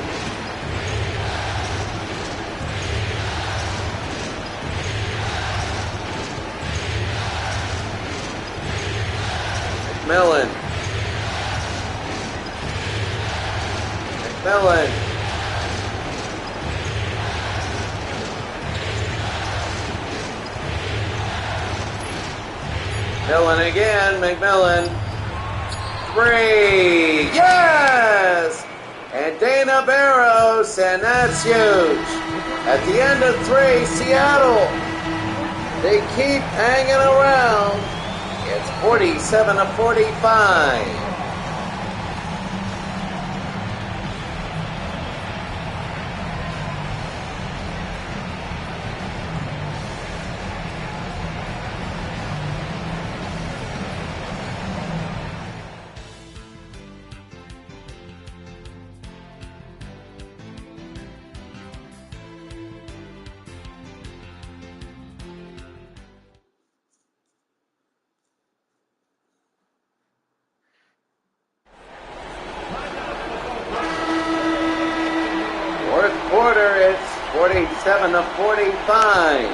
McMillan. McMillan. McMillan again. McMillan. 3. Yes! And Dana Barrows, and that's huge. At the end of 3, Seattle, they keep hanging around. It's 47-45. Quarter, it's 47-45.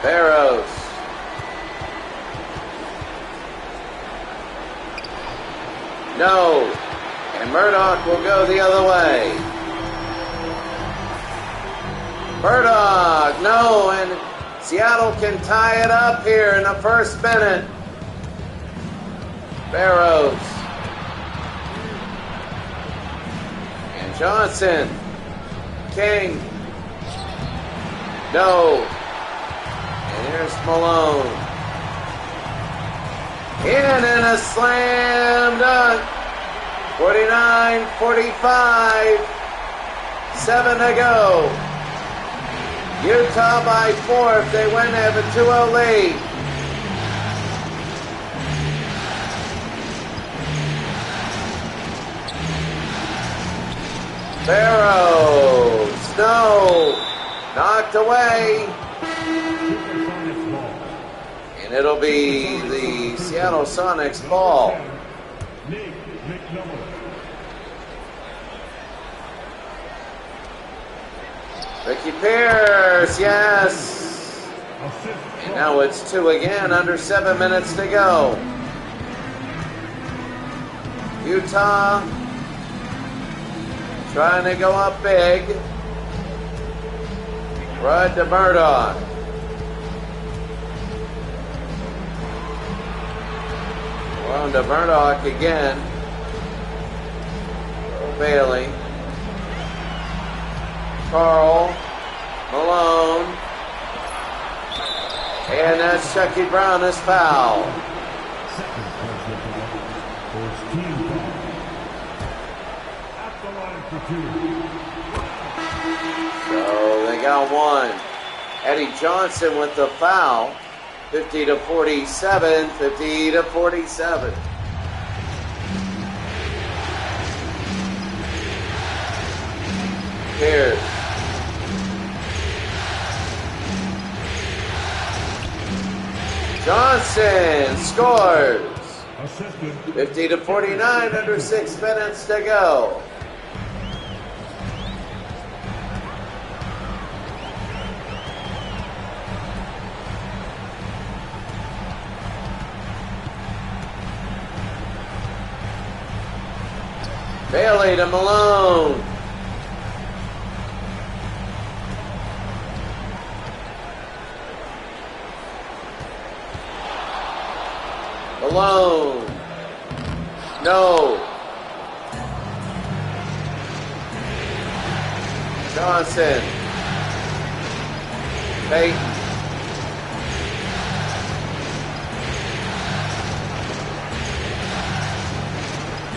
Barrows. No. And Murdoch will go the other way. Murdoch, no, and Seattle can tie it up here in the first minute. Johnson. King. No. And here's Malone. In and a slam dunk. 49-45. 7 to go. Utah by 4. If they win, they have a 2-0 lead. Barrows. No. Knocked away. And it'll be the Seattle Sonics ball. Ricky Pierce, yes. And now it's 2 again, under 7 minutes to go. Utah trying to go up big. Rod to Murdoch. On to Murdoch again. Bailey. Carl. Malone. And that's Chucky Brown as foul. So they got one. Eddie Johnson with the foul. 50-47, 50-47. Here. Johnson scores. 50-49, under 6 minutes to go. Bailey to Malone. Malone. No. Johnson. Payton.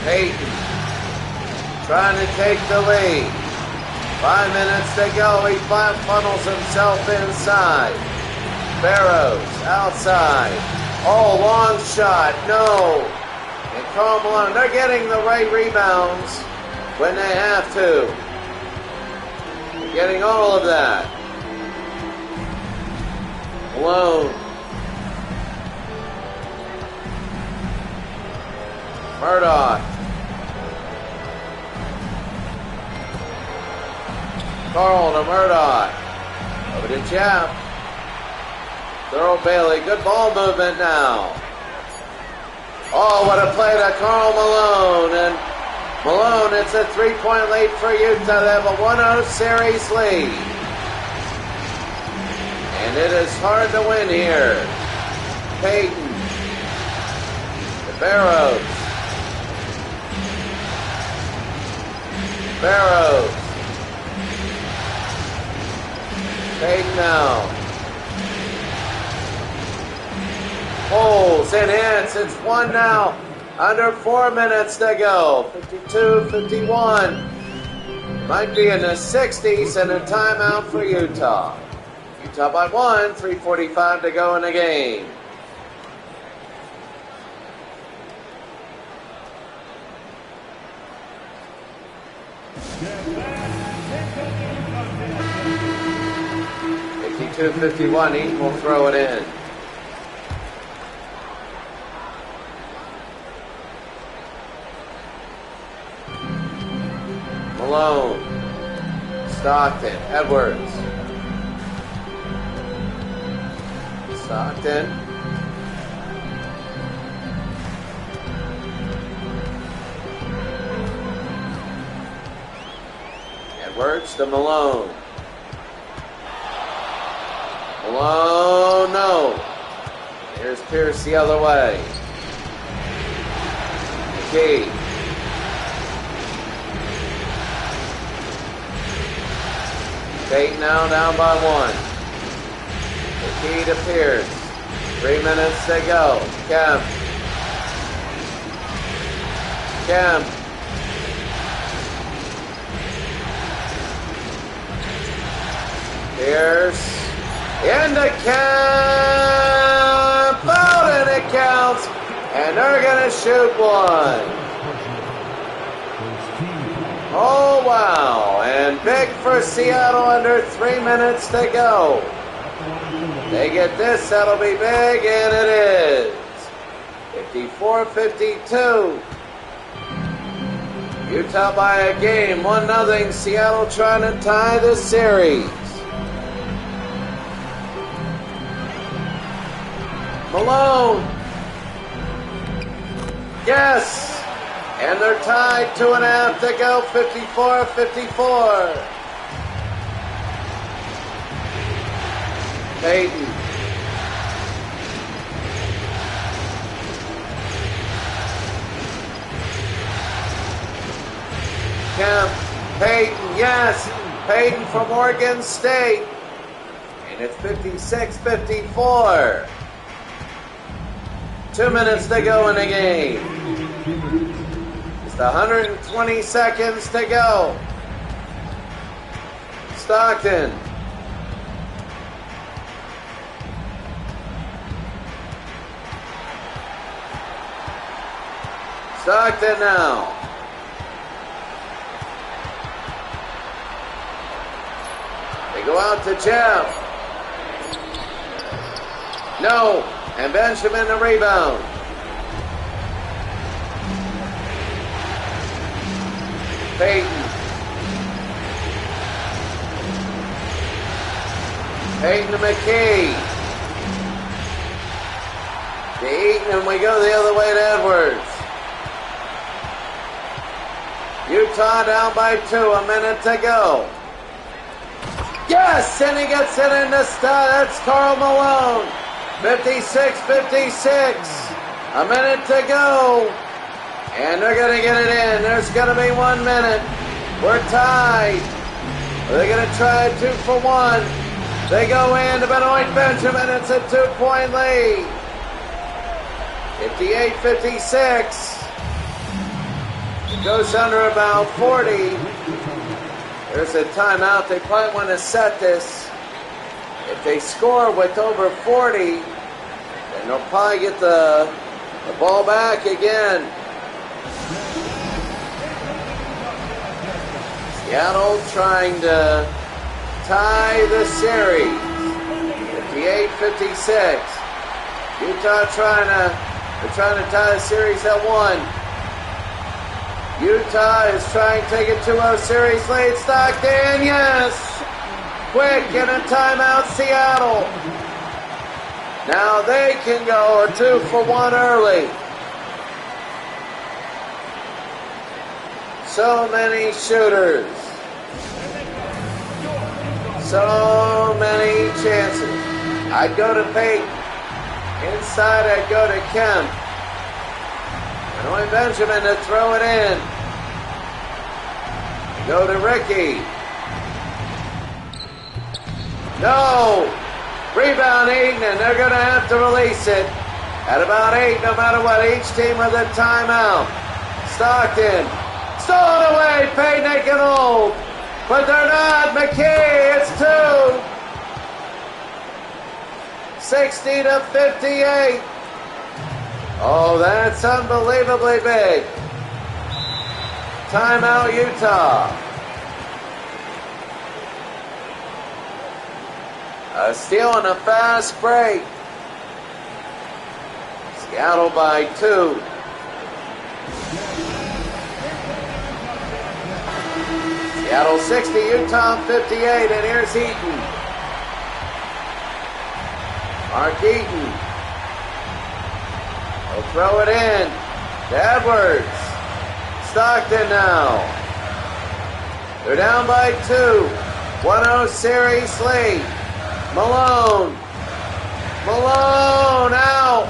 Payton. Trying to take the lead. 5 minutes to go. He funnels himself inside. Barrows outside. Oh, long shot. No. And Karl Malone. They're getting the right rebounds when they have to. They're getting all of that. Malone. Murdoch. Carl to Murdoch. Over to Jeff. Thurl Bailey. Good ball movement now. Oh, what a play to Karl Malone. And Malone, it's a 3-point lead for Utah. They have a 1-0 series lead. And it is hard to win here. Payton. To Barrows. Barrows. Payton now. Pulls and hits. It's 1 now. Under 4 minutes to go. 52-51. Might be in the 60s and a timeout for Utah. Utah by 1. 3:45 to go in the game. .51, Eaton will throw it in. Malone. Stockton. Edwards. Stockton. Edwards to Malone. Malone, no. Here's Pierce the other way. McKee. Peyton now down by 1. The key to Pierce. 3 minutes to go. Kemp. Pierce. Into Kemp. Out, and it counts. And they're going to shoot 1. Oh, wow. And big for Seattle under 3 minutes to go. They get this, that'll be big, and it is. 54-52. Utah by a game, 1-0. Seattle trying to tie the series. Malone. Yes. And they're tied, 2.5 to go, 54-54. Peyton. Kemp. Peyton, yes. Peyton from Oregon State. And it's 56-54. 2 minutes to go in the game. 120 seconds to go. Stockton. Stockton now. They go out to Jeff. No. And Benjamin the rebound. Peyton. Peyton to McKee. To Eaton, and we go the other way to Edwards. Utah down by 2, a minute to go. Yes, and he gets it in the stud. That's Karl Malone. 56-56. A minute to go. And they're going to get it in. There's going to be 1 minute. We're tied. Are they going to try a 2 for 1? They go in to Benoit Benjamin. It's a 2-point lead. 58-56. It goes under about 40. There's a timeout. They probably want to set this. If they score with over 40, then they'll probably get the ball back again. Seattle trying to tie the series. 58-56. Utah trying to tie the series at 1. Utah is trying to take a 2-0 series lead. Stockton, yes! Quick, get a timeout, Seattle. Now they can go a 2 for 1 early. So many shooters. So many chances. I'd go to Peyton. Inside, I'd go to Kemp. Benoit Benjamin to throw it in. Go to Ricky. No! Rebound Eaton, and they're going to have to release it at about 8, no matter what. Each team with a timeout. Stockton. Stolen away. Payne they can hold. But they're not. McKee, it's 2. 60-58. Oh, that's unbelievably big. Timeout, Utah. A steal and a fast break. Seattle by 2. Seattle 60, Utah 58, and here's Eaton. Mark Eaton. He'll throw it in to Edwards. Stockton now. They're down by 2. 1-0 series lead. Malone. Malone out.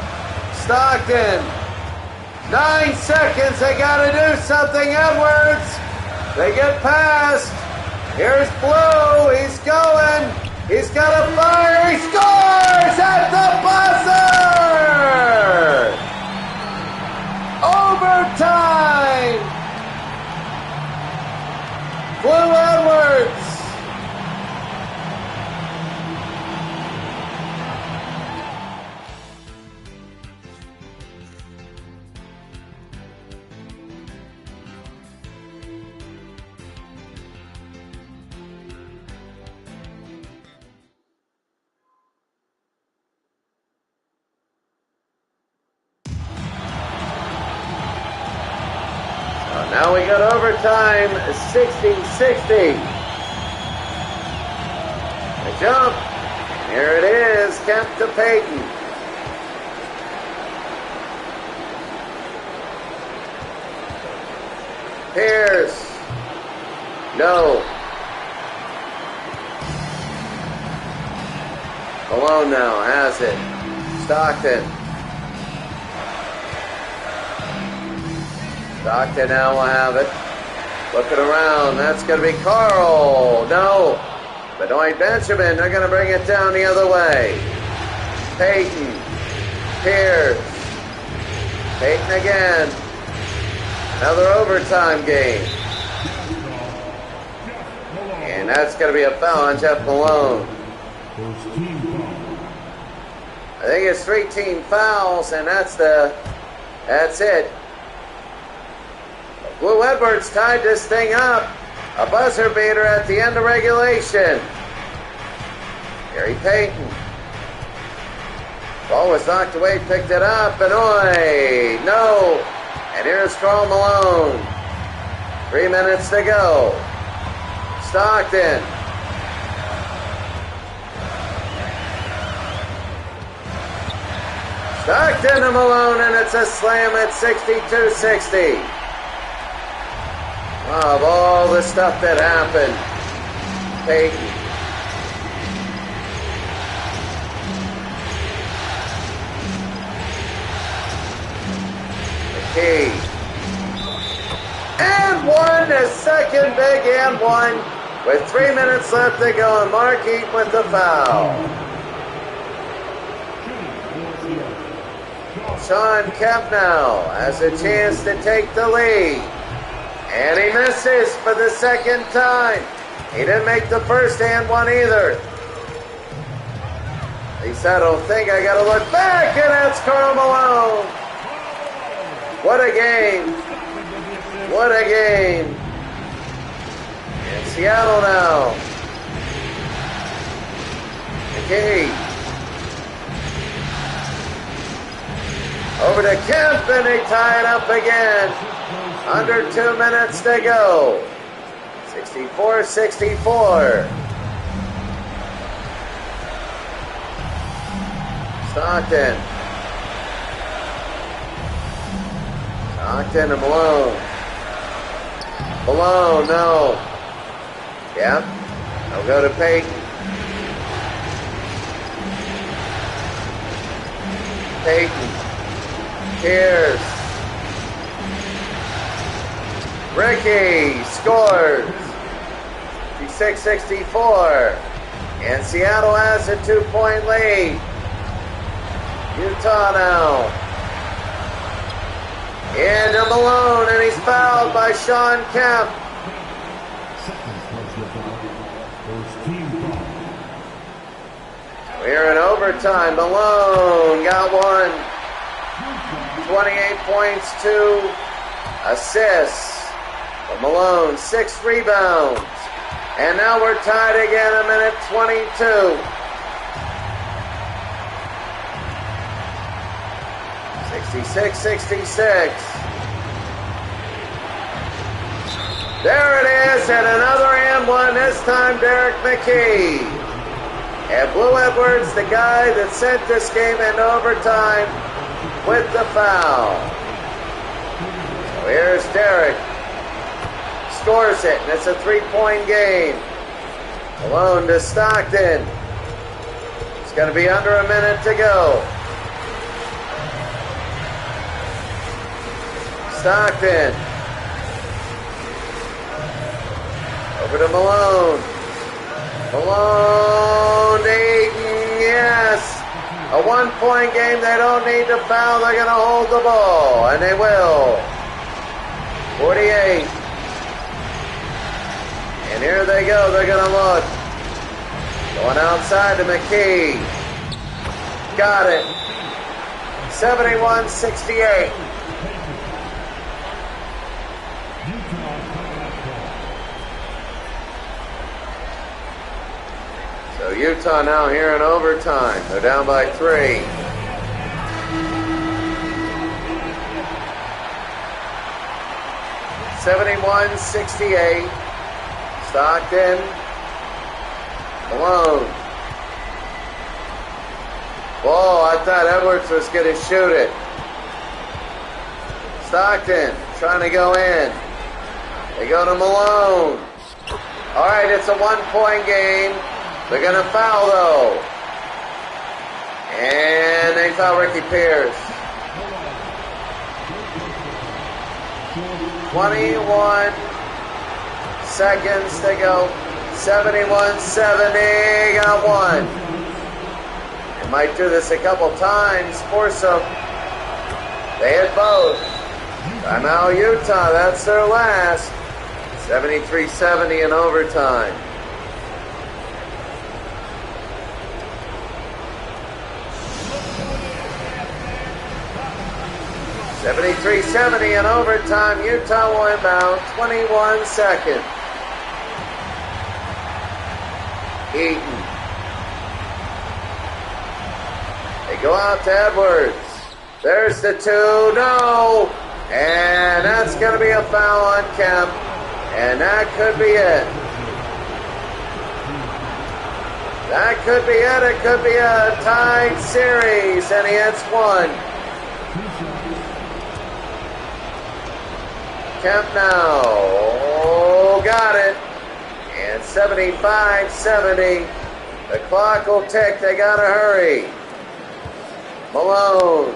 Stockton. 9 seconds. They got to do something. Edwards. They get past. Here's Blue. He's going. He's got a fire. He scores at the buzzer. Overtime. Blue Edwards. Now we got overtime, 60-60. A jump. Here it is, Kemp to Payton. Pierce. No. Malone now has it. Stockton. Stockton now will have it. Looking around. That's going to be Carl. No. Benoit Benjamin. They're going to bring it down the other way. Payton. Pierce. Payton again. Another overtime game. And that's going to be a foul on Jeff Malone. I think it's 3 team fouls, and that's it. Blue Edwards tied this thing up. A buzzer beater at the end of regulation. Gary Payton. Ball was knocked away, picked it up, and no. And here's Karl Malone. 3 minutes to go. Stockton. Stockton to Malone, and it's a slam at 62-60. Of all the stuff that happened, Payton. McKee. And one, a second big and one, with 3 minutes left to go, and Mark Eaton with the foul. Sean Kemp now has a chance to take the lead. And he misses for the second time. He didn't make the first and one either. He said, I don't think I got to look back, and that's Karl Malone. What a game. What a game. In Seattle now. McKee. Over to Kemp, and they tie it up again. Under 2 minutes to go. 64-64. Stockton. Stockton to Malone. Malone, no. Yep. They'll go to Payton. Payton. Pierce. Ricky scores. 56-64. And Seattle has a 2-point lead. Utah now. Into Malone, and he's fouled by Sean Kemp. We're in overtime. Malone got one. 28 points, 2 assists. But Malone, 6 rebounds. And now we're tied again, a minute 22. 66-66. There it is, and another and one, this time Derek McKee. And Blue Edwards, the guy that sent this game into overtime with the foul. So here's Derek. Scores it, and it's a 3-point game. Malone to Stockton. It's going to be under a minute to go. Stockton. Over Over to Malone. Malone to Eaton, yes. A 1-point game, they don't need to foul, they're going to hold the ball, and they will. 48. And here they go, they're going to look. Going outside to McKee. Got it. 71-68. So Utah now here in overtime. They're down by 3. (71-68). Stockton. Malone. Whoa, I thought Edwards was going to shoot it. Stockton trying to go in. They go to Malone. All right, it's a 1-point game. They're going to foul, though. And they foul Ricky Pierce. 21 seconds to go. 71-70. Got one. They might do this a couple times. Force them. They hit both. Timeout Utah. That's their last. 73-70 in overtime. 73-70 in overtime. Utah will inbound. 21 seconds. Eaton. They go out to Edwards. There's the 2. No. And that's going to be a foul on Kemp. And that could be it. That could be it. It could be a tied series. And he hits one. Kemp now. Oh, got it. And 75-70. The clock will tick. They got to hurry. Malone.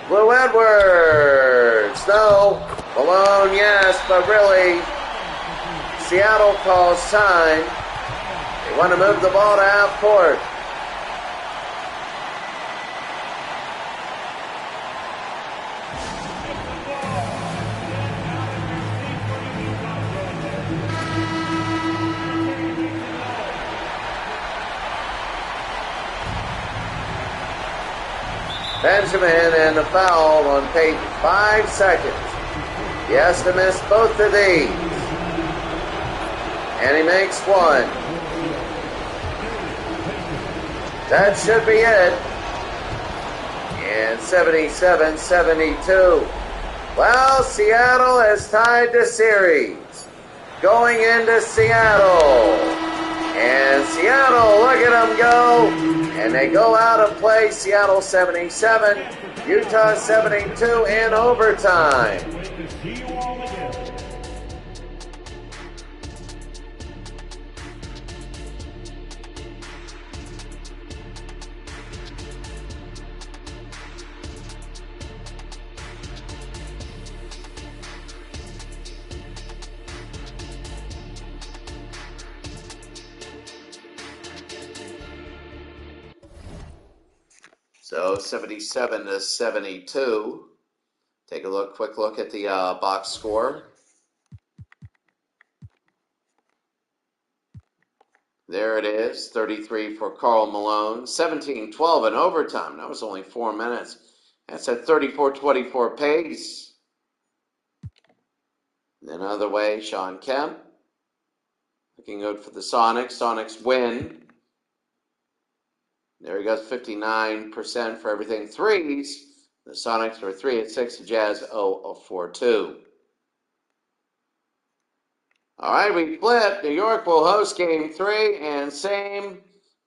Blue Edwards. No. Malone, yes, but really, Seattle calls time. They want to move the ball to half court. Benjamin and the foul on Peyton. 5 seconds. He has to miss both of these. And he makes one. That should be it. And 77-72. Well, Seattle has tied the series. Going into Seattle. And Seattle, look at them go. And they go out of play. Seattle 77, Utah 72 in overtime. So 77-72. Take a quick look at the box score. There it is, 33 for Karl Malone, 17-12 in overtime. That was only 4 minutes. That's at 34-24 pace. Then other way, Sean Kemp. Looking good for the Sonics. Sonics win. There he goes, 59% for everything threes. The Sonics are 3 at 6, the Jazz 0 of 4-2. All right, we flip. New York will host game 3, and same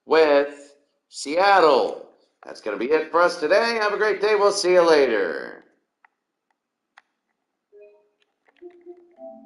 with Seattle. That's going to be it for us today. Have a great day. We'll see you later.